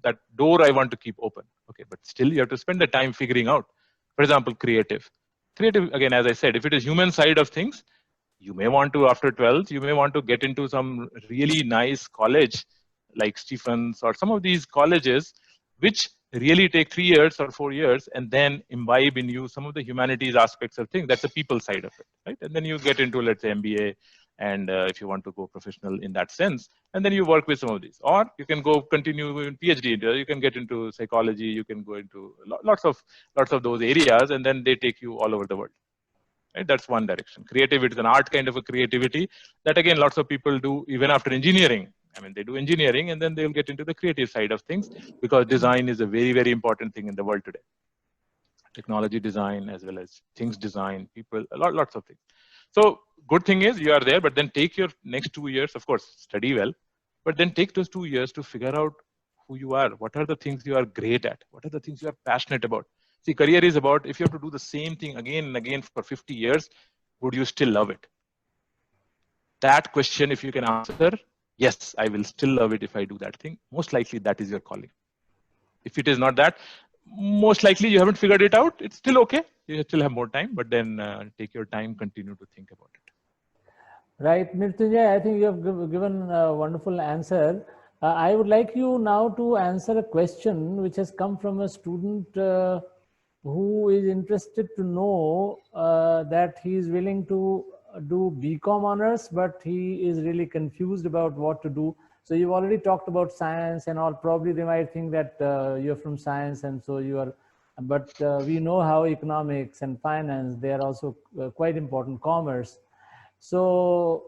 that door I want to keep open. Okay, but still you have to spend the time figuring out. For example, creative, again, as I said, if it is human side of things, you may want to, after 12th, you may want to get into some really nice college like Stephens or some of these colleges, which really take 3 years or 4 years and then imbibe in you some of the humanities aspects of things. That's the people side of it, right? And then you get into, let's say, MBA, and if you want to go professional in that sense, and then you work with some of these. Or you can go continue in PhD, you can get into psychology, you can go into lots of those areas, and then they take you all over the world. Right? That's one direction. Creativity is an art kind of a creativity that, again, lots of people do even after engineering. I mean, they do engineering and then they'll get into the creative side of things, because design is a very, very important thing in the world today. Technology design, as well as things design, people, lots of things. So good thing is you are there, but then take your next 2 years, of course, study well, but then take those 2 years to figure out who you are. What are the things you are great at? What are the things you are passionate about? See, career is about, if you have to do the same thing again and again for 50 years, would you still love it? That question, if you can answer, yes, I will still love it if I do that thing, most likely that is your calling. If it is not that, most likely you haven't figured it out. It's still okay. You still have more time, but then take your time, continue to think about it. Right, Mrityunjay, I think you have given a wonderful answer. I would like you now to answer a question which has come from a student who is interested to know that he is willing to do BCom honors, but he is really confused about what to do. So you've already talked about science and all. Probably they might think that you're from science, and so you are but we know how economics and finance, they are also quite important, commerce. So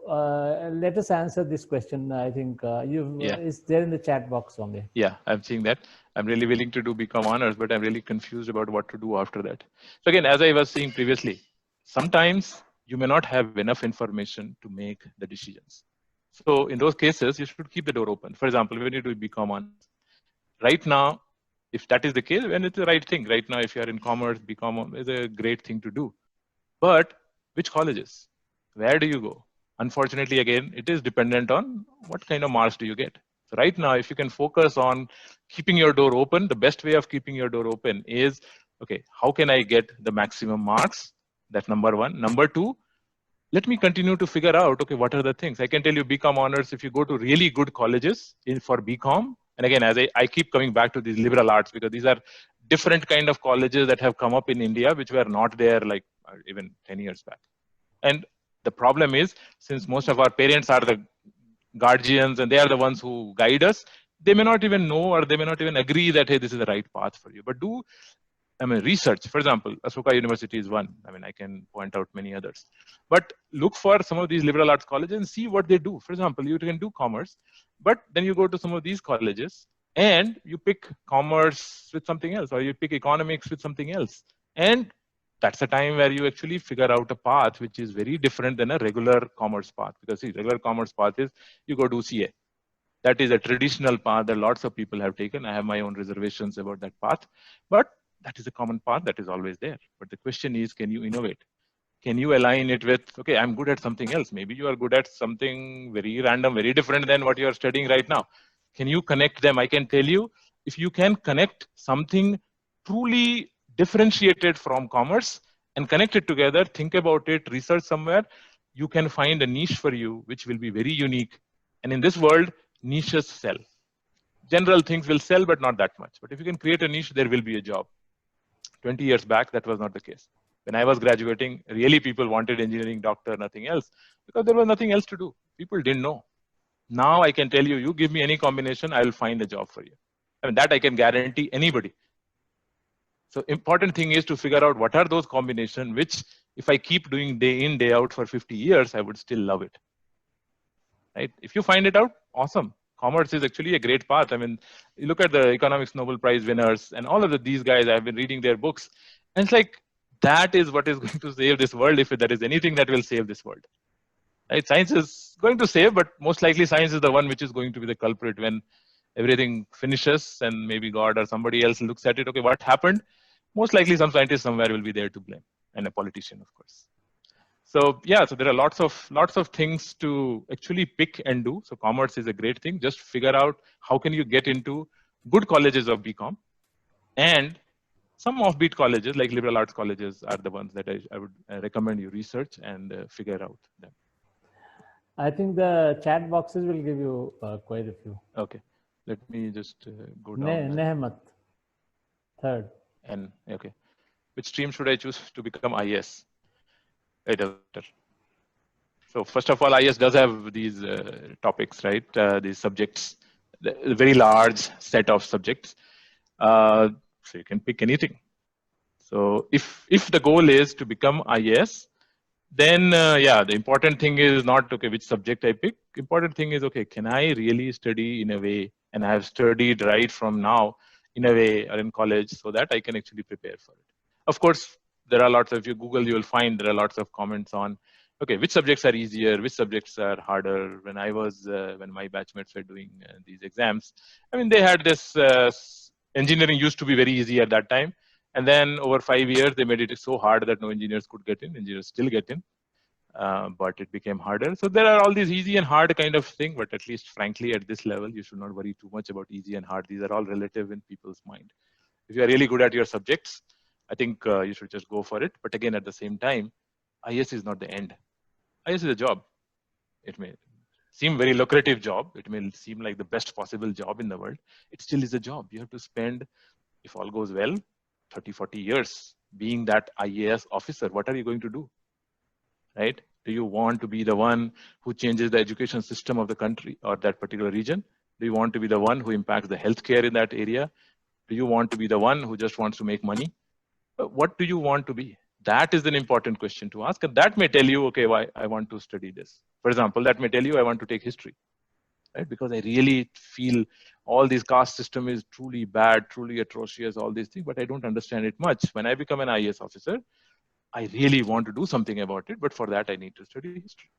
let us answer this question. I think it's there in the chat box only. Yeah, I'm seeing that. I'm really willing to do BCom honors, but I'm really confused about what to do after that. So again, as I was saying previously, sometimes you may not have enough information to make the decisions. So in those cases, you should keep the door open. For example, when you do BCom honors, right now, if that is the case, then it's the right thing. Right now, if you are in commerce, BCom is a great thing to do. But which colleges? Where do you go? Unfortunately, again, it is dependent on what kind of marks do you get. So right now, if you can focus on keeping your door open, the best way of keeping your door open is, okay, how can I get the maximum marks? That's number one. Number two, let me continue to figure out, okay, what are the things? I can tell you BCom honors, if you go to really good colleges for BCom, and again, as I keep coming back to these liberal arts, because these are different kind of colleges that have come up in India, which were not there like even 10 years back. And the problem is, since most of our parents are the guardians and they are the ones who guide us, they may not even know, or they may not even agree that, hey, this is the right path for you. But research. For example, Ashoka University is one. I can point out many others. But look for some of these liberal arts colleges and see what they do. For example, you can do commerce, but then you go to some of these colleges and you pick commerce with something else, or you pick economics with something else. And that's a time where you actually figure out a path which is very different than a regular commerce path. Because see, regular commerce path is you go do CA. That is a traditional path that lots of people have taken. I have my own reservations about that path, but that is a common path that is always there. But the question is, can you innovate? Can you align it with, okay, I'm good at something else. Maybe you are good at something very random, very different than what you are studying right now. Can you connect them? I can tell you, if you can connect something truly differentiated from commerce and connect it together, think about it, research somewhere, you can find a niche for you, which will be very unique. And in this world, niches sell. General things will sell, but not that much. But if you can create a niche, there will be a job. 20 years back, that was not the case. When I was graduating, really people wanted engineering, doctor, nothing else, because there was nothing else to do. People didn't know. Now I can tell you, you give me any combination, I will find a job for you. That I can guarantee anybody. So important thing is to figure out what are those combinations, which if I keep doing day in, day out for 50 years, I would still love it. Right? If you find it out, awesome. Commerce is actually a great path. You look at the economics Nobel Prize winners and all of these guys, I've been reading their books. And it's like, that is what is going to save this world, if there is anything that will save this world. Right? Science is going to save, but most likely science is the one which is going to be the culprit when everything finishes and maybe God or somebody else looks at it. Okay, what happened? Most likely some scientist somewhere will be there to blame, and a politician, of course. So yeah, so there are lots of things to actually pick and do. So commerce is a great thing. Just figure out how can you get into good colleges of BCom, and some offbeat colleges like liberal arts colleges are the ones that I would recommend you research and figure out them. I think the chat boxes will give you quite a few. Okay, let me just go down. Nehmat, third. And okay, which stream should I choose to become IAS? So first of all, IAS does have these topics, right? These subjects, a very large set of subjects. So you can pick anything. So if the goal is to become IAS, then yeah, the important thing is not, okay, which subject I pick. Important thing is, okay, can I really study in a way, and I have studied right from now in a way or in college so that I can actually prepare for it. Of course, there are lots of, if you Google, you will find there are lots of comments on, okay, which subjects are easier, which subjects are harder. When I was, when my batchmates were doing these exams, they had this, engineering used to be very easy at that time. And then over 5 years, they made it so hard that no engineers could get in. Engineers still get in, but it became harder. So there are all these easy and hard kind of thing, but at least frankly, at this level, you should not worry too much about easy and hard. These are all relative in people's mind. If you are really good at your subjects, I think you should just go for it. But again, at the same time, IAS is not the end. IAS is a job. It may seem very lucrative job. It may seem like the best possible job in the world. It still is a job. You have to spend, if all goes well, 30, 40 years being that IAS officer. What are you going to do? Right? Do you want to be the one who changes the education system of the country or that particular region? Do you want to be the one who impacts the healthcare in that area? Do you want to be the one who just wants to make money? What do you want to be? That is an important question to ask, and that may tell you, okay, why I want to study this. For example, that may tell you I want to take history, right? Because I really feel all these caste system is truly bad, truly atrocious, all these things, but I don't understand it much. When I become an IAS officer, I really want to do something about it, but for that I need to study history,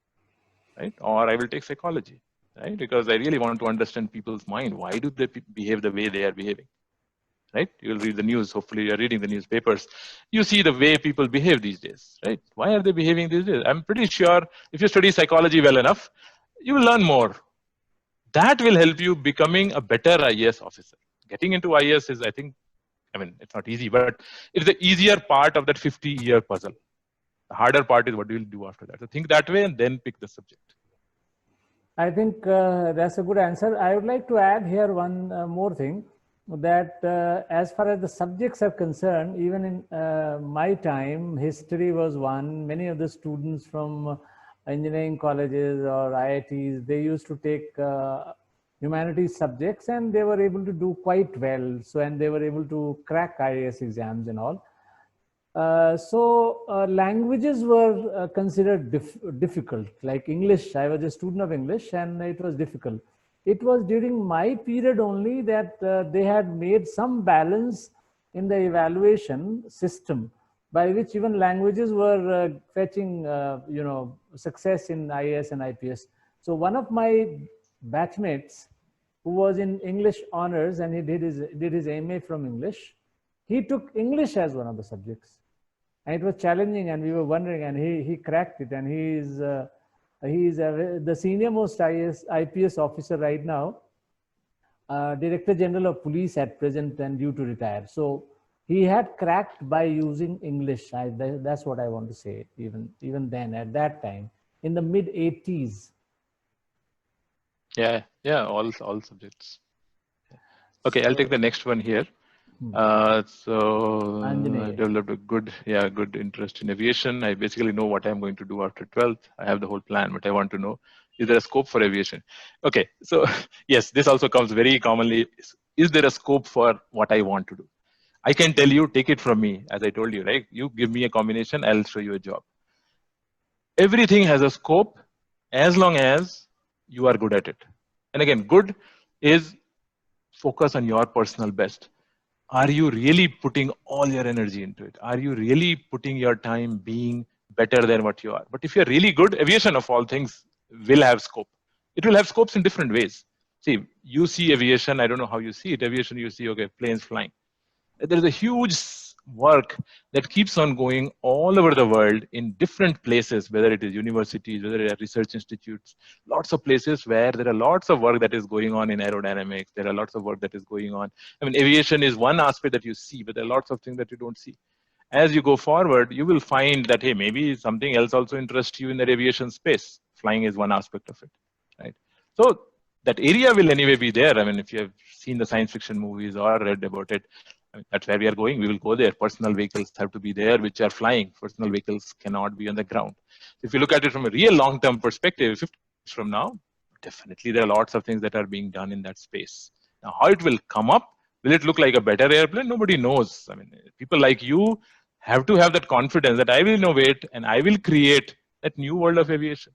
right? Or I will take psychology, right? Because I really want to understand people's mind. Why do they behave the way they are behaving? Right? You'll read the news. Hopefully, you're reading the newspapers. You see the way people behave these days, right? Why are they behaving these days? I'm pretty sure if you study psychology well enough, you will learn more. That will help you becoming a better IAS officer. Getting into IAS is, I think, I mean, it's not easy, but it's the easier part of that 50-year puzzle. The harder part is what you will do after that. So think that way and then pick the subject. I think that's a good answer. I would like to add here one more thing, that as far as the subjects are concerned, even in my time, history was one. Many of the students from engineering colleges or IITs, they used to take humanities subjects, and they were able to do quite well. So, and they were able to crack IAS exams and all. Languages were considered difficult, like English. I was a student of English and it was difficult. It was during my period only that they had made some balance in the evaluation system, by which even languages were fetching, success in IAS and IPS. So one of my batchmates, who was in English honors and he did his MA from English, he took English as one of the subjects. And it was challenging, and we were wondering, and he cracked it, and he's the senior most IPS officer right now, Director General of Police at present and due to retire. So he had cracked by using English. That's what I want to say, even then, at that time, in the mid-80s. Yeah, all subjects. Okay, I'll take the next one here. So I developed a good interest in aviation. I basically know what I'm going to do after 12th. I have the whole plan, but I want to know, is there a scope for aviation? Okay, so yes, this also comes very commonly. Is there a scope for what I want to do? I can tell you, take it from me, as I told you, right? You give me a combination, I'll show you a job. Everything has a scope as long as you are good at it. And again, good is focus on your personal best. Are you really putting all your energy into it? Are you really putting your time being better than what you are? But if you're really good, aviation of all things will have scope. It will have scopes in different ways. See, you see aviation, I don't know how you see it. Aviation, you see, okay, planes flying. There's a huge work that keeps on going all over the world in different places, whether it is universities, whether it is research institutes, lots of places where there are lots of work that is going on in aerodynamics. There are lots of work that is going on. I mean, aviation is one aspect that you see, but there are lots of things that you don't see. As you go forward, you will find that, hey, maybe something else also interests you in the aviation space. Flying is one aspect of it, right? So that area will anyway be there. I mean, if you have seen the science fiction movies or read about it, I mean, that's where we are going. We will go there. Personal vehicles have to be there, which are flying. Personal vehicles cannot be on the ground. If you look at it from a real long-term perspective, 50 years from now, definitely there are lots of things that are being done in that space. Now, how it will come up, will it look like a better airplane? Nobody knows. I mean, people like you have to have that confidence that I will innovate and I will create that new world of aviation.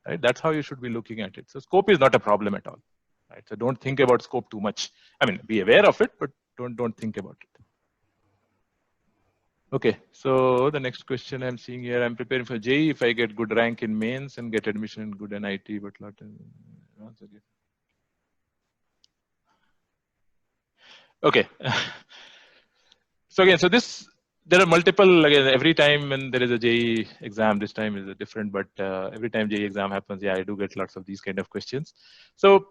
Right? That's how you should be looking at it. So scope is not a problem at all. Right? So don't think about scope too much. I mean, be aware of it, but don't think about it. Okay, so the next question I'm seeing here, I'm preparing for JEE if I get good rank in mains and get admission in good NIT, but not once again. Okay. So again, so there are multiple, again, every time when there is a JEE exam, this time is different, but every time JEE exam happens, yeah, I do get lots of these kind of questions. So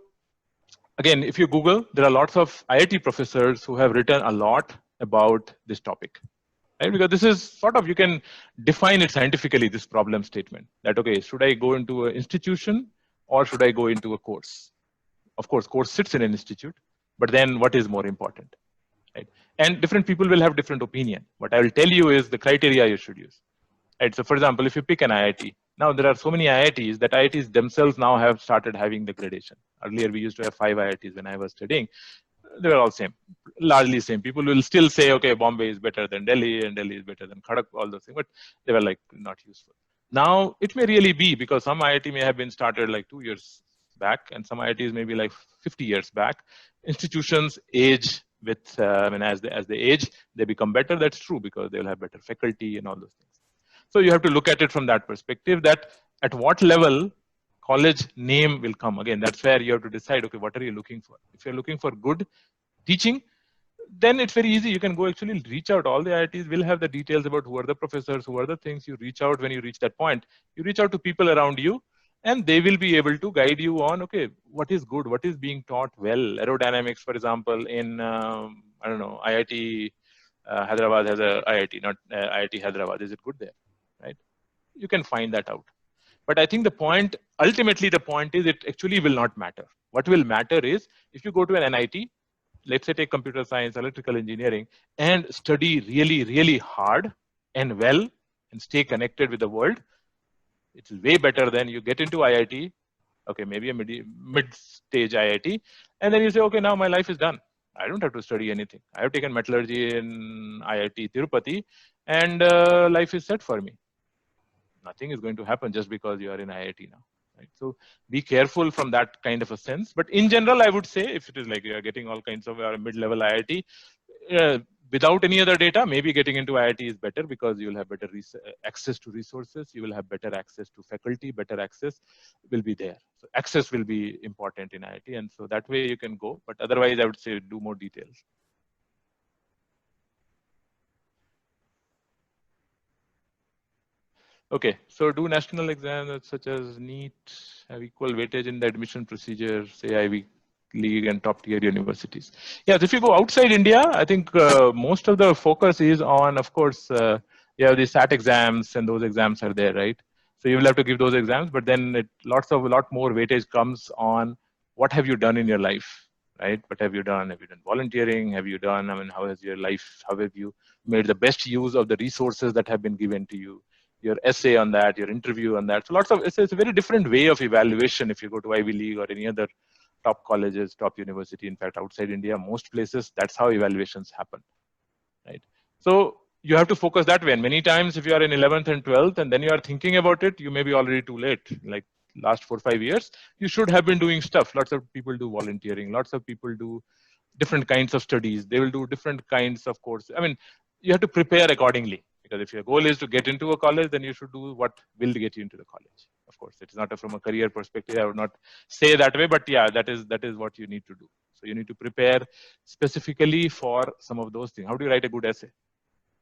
again, if you Google, there are lots of IIT professors who have written a lot about this topic, right? Because this is sort of, you can define it scientifically, this problem statement, that, okay, should I go into an institution or should I go into a course? Of course, course sits in an institute, but then what is more important, right? And different people will have different opinion. What I will tell you is the criteria you should use, right? So for example, if you pick an IIT, now there are so many IITs that IITs themselves now have started having the gradation. Earlier, we used to have 5 IITs when I was studying. they were all same, largely same. People will still say, okay, Bombay is better than Delhi and Delhi is better than Khadak, all those things, but they were like not useful. Now it may really be, because some IIT may have been started like 2 years back, and some IITs maybe like 50 years back. Institutions age with, as they age, they become better. That's true, because they will have better faculty and all those things. So you have to look at it from that perspective, that at what level college name will come. Again, that's where you have to decide, okay, what are you looking for? If you're looking for good teaching, then it's very easy. You can go actually reach out. All the IITs will have the details about who are the professors, who are the things. You reach out when you reach that point. You reach out to people around you, and they will be able to guide you on, okay, what is good, what is being taught well. Aerodynamics, for example, in, I don't know, IIT Hyderabad has a IIT, not IIT Hyderabad. Is it good there, right? You can find that out. But I think the point, ultimately the point is, it actually will not matter. What will matter is, if you go to an NIT, let's say take computer science, electrical engineering, and study really, really hard and well, and stay connected with the world, it's way better than you get into IIT, okay, maybe a mid-stage IIT, and then you say, okay, now my life is done. I don't have to study anything. I have taken metallurgy in IIT Tirupati, and life is set for me. Nothing is going to happen just because you are in IIT now, right? So be careful from that kind of a sense. But in general, I would say, if it is like you are getting all kinds of mid-level IIT, without any other data, maybe getting into IIT is better, because you will have better access to resources. You will have better access to faculty. Better access will be there. So access will be important in IIT, and so that way you can go. But otherwise, I would say do more details. Okay, so do national exams such as NEET have equal weightage in the admission procedure, say Ivy League and top tier universities? Yes, if you go outside India, I think most of the focus is on, of course, you have the SAT exams, and those exams are there, right? So you will have to give those exams, but then a lot more weightage comes on what have you done in your life, right? What have you done? Have you done volunteering? Have you done, how has your life, how have you made the best use of the resources that have been given to you? Your essay on that, your interview on that. So it's a very different way of evaluation if you go to Ivy League or any other top colleges, top university. In fact, outside India, most places, that's how evaluations happen, right? So you have to focus that way. And many times, if you are in 11th and 12th, and then you are thinking about it, you may be already too late. Like last 4 or 5 years, you should have been doing stuff. Lots of people do volunteering. Lots of people do different kinds of studies. They will do different kinds of courses. You have to prepare accordingly. Because if your goal is to get into a college, then you should do what will get you into the college. Of course, it's not from a career perspective. I would not say that way, but yeah, that is what you need to do. So you need to prepare specifically for some of those things. How do you write a good essay,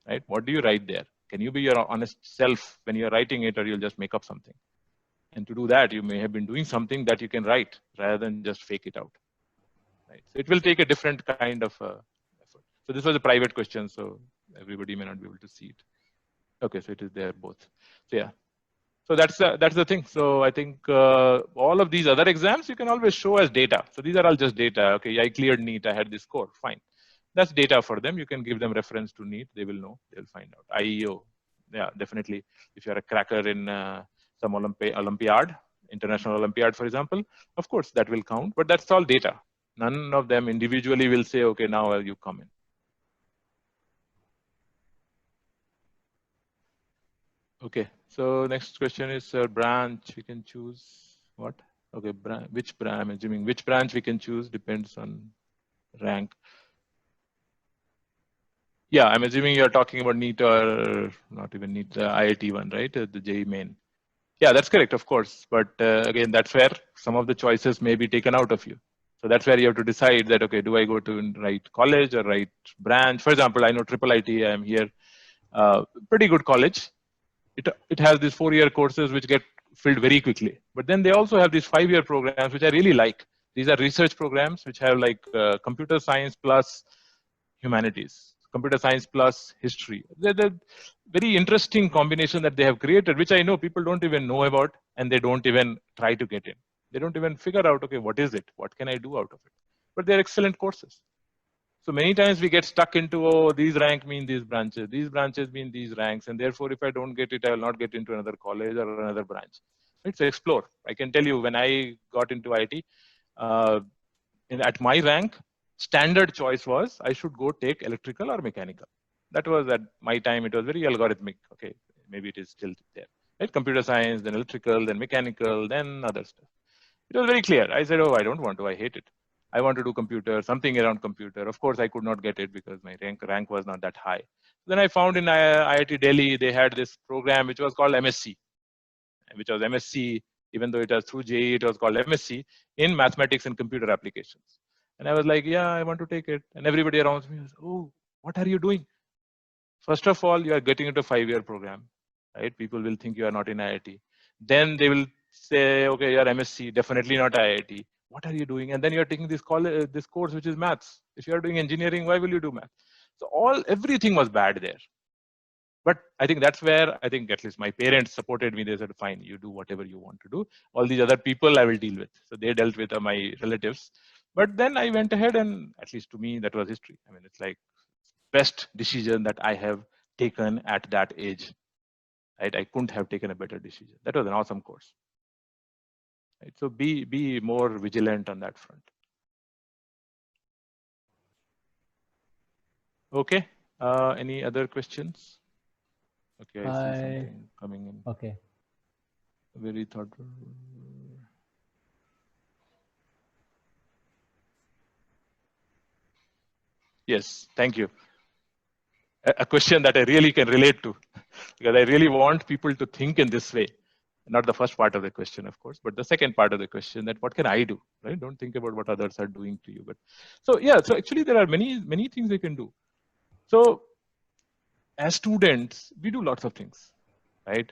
right? What do you write there? Can you be your honest self when you're writing it, or you'll just make up something? And to do that, you may have been doing something that you can write rather than just fake it out, right? So it will take a different kind of effort. So this was a private question, so everybody may not be able to see it. Okay, so it is there both. So yeah, so that's the thing. So I think all of these other exams you can always show as data. So these are all just data. Okay, I cleared NEET, I had this score, fine. That's data for them. You can give them reference to NEET. They will know. They'll find out. IEO, yeah, definitely. If you're a cracker in some Olympiad, international Olympiad, for example, of course that will count. But that's all data. None of them individually will say, okay, now you come in. Okay, so next question is branch. We can choose what? Okay, which branch? I'm assuming which branch we can choose depends on rank. Yeah, I'm assuming you're talking about NEET or not even NEET, IIT one, right? The JEE main. Yeah, that's correct, of course. But again, that's where some of the choices may be taken out of you. So that's where you have to decide that, okay, do I go to right college or right branch? For example, I know IIIT, I'm here, pretty good college. It has these 4-year courses which get filled very quickly. But then they also have these 5-year programs, which I really like. These are research programs which have like computer science plus humanities, computer science plus history. They're very interesting combination that they have created, which I know people don't even know about, and they don't even try to get in. They don't even figure out, okay, what is it? What can I do out of it? But they're excellent courses. So many times we get stuck into, oh, these rank mean these branches mean these ranks, and therefore if I don't get it, I will not get into another college or another branch. Right? So explore. I can tell you when I got into IT, at my rank, standard choice was I should go take electrical or mechanical. That was at my time, it was very algorithmic. Okay, maybe it is still there. Right? Computer science, then electrical, then mechanical, then other stuff. It was very clear. I said, oh, I don't want to, I hate it. I want to do computer, something around computer. Of course, I could not get it because my rank was not that high. Then I found in IIT Delhi, they had this program which was called MSc, which was MSc, even though it was through JEE, it was called MSc in mathematics and computer applications. And I was like, yeah, I want to take it. And everybody around me was, oh, what are you doing? First of all, you are getting into a 5-year program, right? People will think you are not in IIT. Then they will say, okay, you're MSc, definitely not IIT. What are you doing? And then you're taking this course, which is maths. If you are doing engineering, why will you do math? So everything was bad there. But I think that's where I think at least my parents supported me. They said, fine, you do whatever you want to do. All these other people I will deal with. So they dealt with my relatives. But then I went ahead and at least to me, that was history. I mean, it's like best decision that I have taken at that age. Right? I couldn't have taken a better decision. That was an awesome course. Right? So be more vigilant on that front. Okay. Any other questions? Okay, I see something coming in. Okay. Very thoughtful. Yes, thank you. A question that I really can relate to, because I really want people to think in this way. Not the first part of the question, of course, but the second part of the question, that what can I do, right? Don't think about what others are doing to you. But so yeah, so actually there are many things we can do. So as students, we do lots of things, right?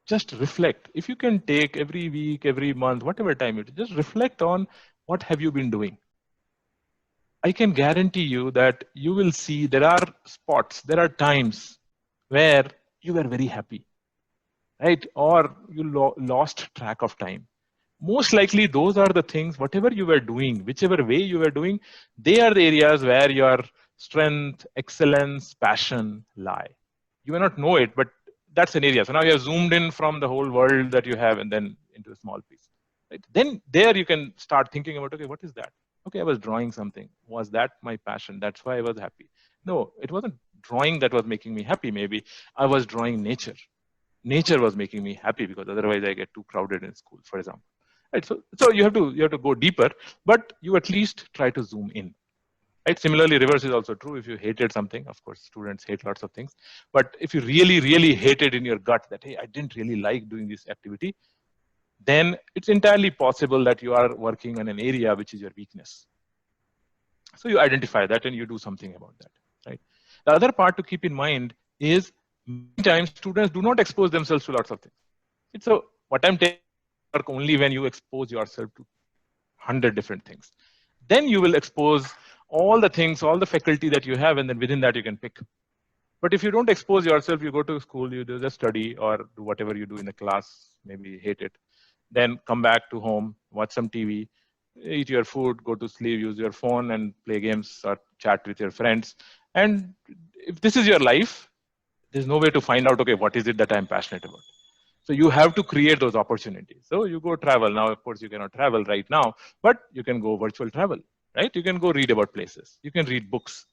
Just reflect. If you can take every week, every month, whatever time it is, just reflect on what have you been doing. I can guarantee you that you will see there are spots, there are times where you were very happy, right? Or you lost track of time. Most likely those are the things, whatever you were doing, whichever way you were doing, they are the areas where your strength, excellence, passion lie. You may not know it, but that's an area. So now you have zoomed in from the whole world that you have and then into a small piece. Right? Then there you can start thinking about, okay, what is that? Okay, I was drawing something. Was that my passion? That's why I was happy. No, it wasn't drawing that was making me happy. Maybe I was drawing nature. Nature was making me happy because otherwise I get too crowded in school, for example. Right? So you have to go deeper, but you at least try to zoom in. Right? Similarly, reverse is also true. If you hated something, of course, students hate lots of things. But if you really, really hated in your gut that, hey, I didn't really like doing this activity, then it's entirely possible that you are working on an area which is your weakness. So you identify that and you do something about that. Right? The other part to keep in mind is many times students do not expose themselves to lots of things. So what I'm taking work only when you expose yourself to 100 different things. Then you will expose all the things, all the faculty that you have, and then within that you can pick. But if you don't expose yourself, you go to school, you do just study or do whatever you do in the class, maybe hate it. Then come back to home, watch some TV, eat your food, go to sleep, use your phone and play games or chat with your friends. And if this is your life, there's no way to find out, okay, what is it that I'm passionate about? So you have to create those opportunities. So you go travel. Now, of course, you cannot travel right now, but you can go virtual travel, right? You can go read about places. You can read books,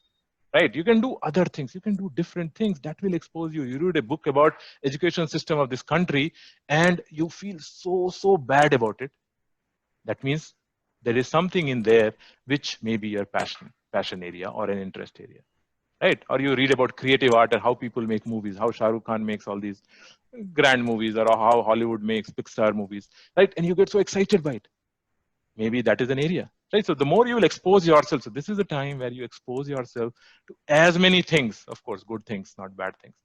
right? You can do other things. You can do different things that will expose you. You read a book about education system of this country and you feel so bad about it. That means there is something in there which may be your passion area or an interest area. Right? Or you read about creative art or how people make movies, how Shah Rukh Khan makes all these grand movies or how Hollywood makes Pixar movies, right? And you get so excited by it. Maybe that is an area, right? So the more you will expose yourself, so this is the time where you expose yourself to as many things, of course, good things, not bad things.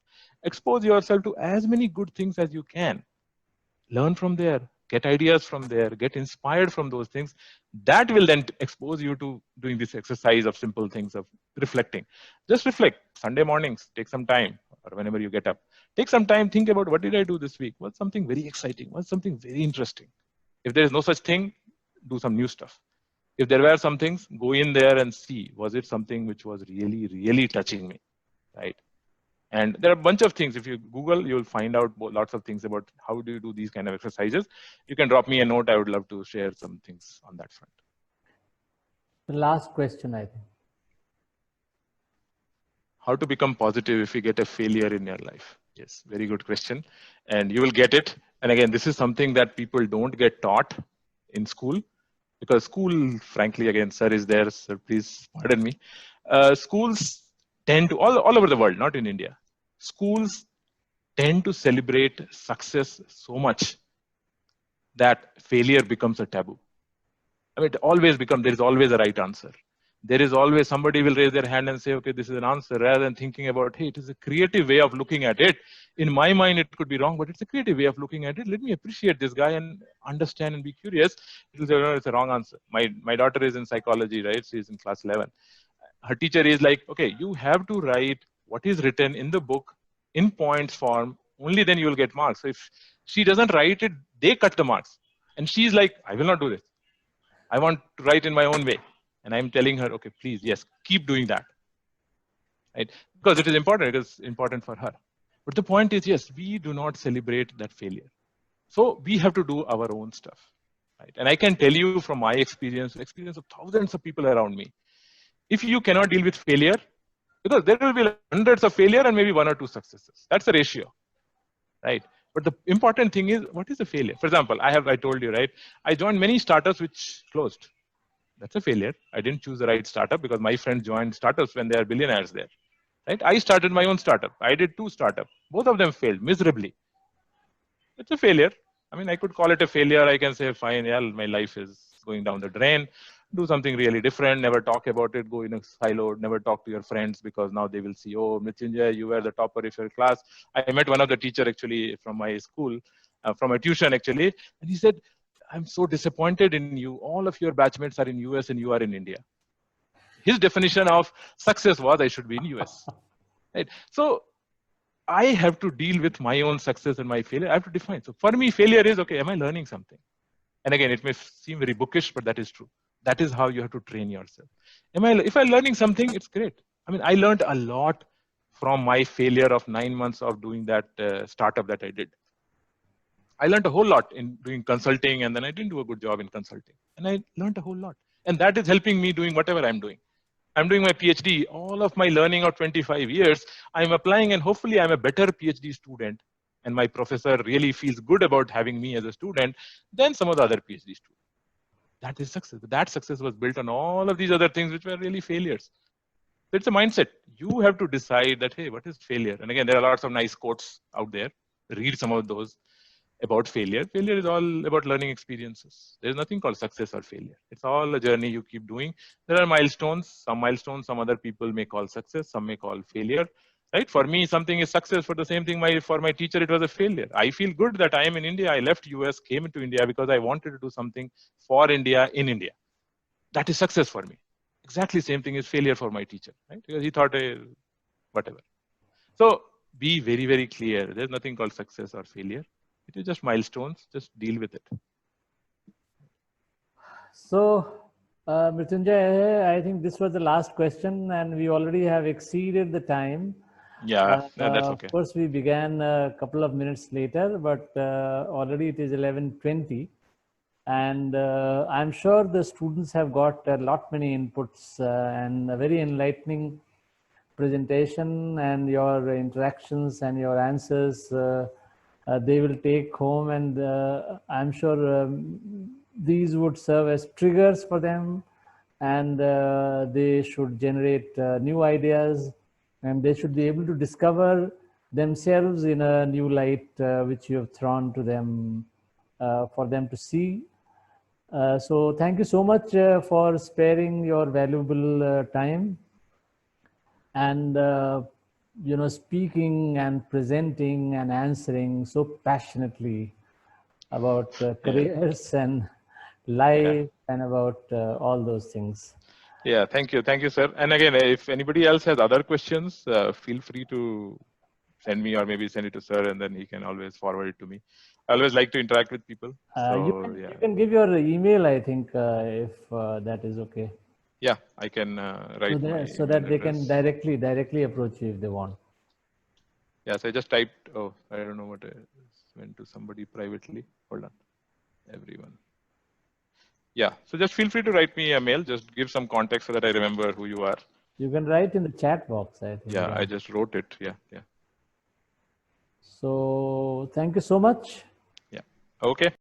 Expose yourself to as many good things as you can. Learn from there, get ideas from there, get inspired from those things. That will then expose you to doing this exercise of simple things of reflecting. Just reflect. Sunday mornings, take some time, or whenever you get up, take some time, think about what did I do this week? What's something very exciting? What's something very interesting? If there is no such thing, do some new stuff. If there were some things, go in there and see, was it something which was really, really touching me, right? And there are a bunch of things. If you Google, you'll find out lots of things about how do you do these kind of exercises. You can drop me a note. I would love to share some things on that front. The last question, I think. How to become positive if you get a failure in your life? Yes, very good question. And you will get it. And again, this is something that people don't get taught in school, because school, frankly, again, sir is there, so please pardon me. Schools tend to, all over the world, not in India, schools tend to celebrate success so much that failure becomes a taboo. I mean, there is always a right answer. There is always somebody will raise their hand and say, okay, this is an answer, rather than thinking about, hey, it is a creative way of looking at it. In my mind, it could be wrong, but it's a creative way of looking at it. Let me appreciate this guy and understand and be curious. It will say, no, it's a wrong answer. My daughter is in psychology, right? She's in class 11. Her teacher is like, okay, you have to write what is written in the book in points form. Only then you will get marks. So if she doesn't write it, they cut the marks. And she's like, I will not do this. I want to write in my own way. And I'm telling her, okay, please, yes, keep doing that. Right? Because it is important. It is important for her. But the point is, yes, we do not celebrate that failure. So we have to do our own stuff. Right? And I can tell you from my experience of thousands of people around me, if you cannot deal with failure, because there will be hundreds of failure and maybe one or two successes. That's the ratio. Right? But the important thing is, what is a failure? For example, I told you, right? I joined many startups which closed. That's a failure. I didn't choose the right startup because my friends joined startups when they are billionaires there. Right? I started my own startup. I did 2 startups. Both of them failed miserably. It's a failure. I mean, I could call it a failure. I can say, fine, yeah, my life is going down the drain. Do something really different. Never talk about it. Go in a silo. Never talk to your friends, because now they will see, oh, Mrityunjay, you were the topper of your class. I met one of the teacher actually from my school, from a tuition actually, and he said, I'm so disappointed in you. All of your batchmates are in US and you are in India. His definition of success was, I should be in US. Right? So I have to deal with my own success and my failure. I have to define. So for me, failure is, okay, am I learning something? And again, it may seem very bookish, but that is true. That is how you have to train yourself. If I'm learning something, it's great. I mean, I learned a lot from my failure of 9 months of doing that startup that I did. I learned a whole lot in doing consulting, and then I didn't do a good job in consulting. And I learned a whole lot. And that is helping me doing whatever I'm doing. I'm doing my PhD. All of my learning of 25 years, I'm applying, and hopefully I'm a better PhD student. And my professor really feels good about having me as a student than some of the other PhD students. That is success. That success was built on all of these other things which were really failures. So it's a mindset. You have to decide that, hey, what is failure? And again, there are lots of nice quotes out there. Read some of those about failure. Failure is all about learning experiences. There's nothing called success or failure. It's all a journey you keep doing. There are milestones, some other people may call success, some may call failure. Right? For me, something is success. For the same thing, for my teacher, it was a failure. I feel good that I am in India. I left US, came into India because I wanted to do something for India in India. That is success for me. Exactly same thing is failure for my teacher, right? Because he thought, whatever. So be very, very clear. There's nothing called success or failure. It is just milestones. Just deal with it. So, Mrityunjay, I think this was the last question, and we already have exceeded the time. Yeah, that's okay. Of course, we began a couple of minutes later, but already it is 11:20. And I'm sure the students have got a lot many inputs and a very enlightening presentation, and your interactions and your answers they will take home, and I'm sure these would serve as triggers for them, and they should generate new ideas, and they should be able to discover themselves in a new light which you have thrown to them for them to see. So thank you so much for sparing your valuable time and speaking and presenting and answering so passionately about careers and life and about all those things. Yeah, thank you, sir. And again, if anybody else has other questions, feel free to send me, or maybe send it to sir, and then he can always forward it to me. I always like to interact with people. So you can give your email, I think, if that is okay. Yeah, I can write so that they can directly approach you if they want. Yes, I just typed. Oh, I don't know what I went to somebody privately. Hold on, everyone. Yeah. So just feel free to write me a mail. Just give some context so that I remember who you are. You can write in the chat box, I think. Yeah, I just wrote it. Yeah. So thank you so much. Yeah. Okay.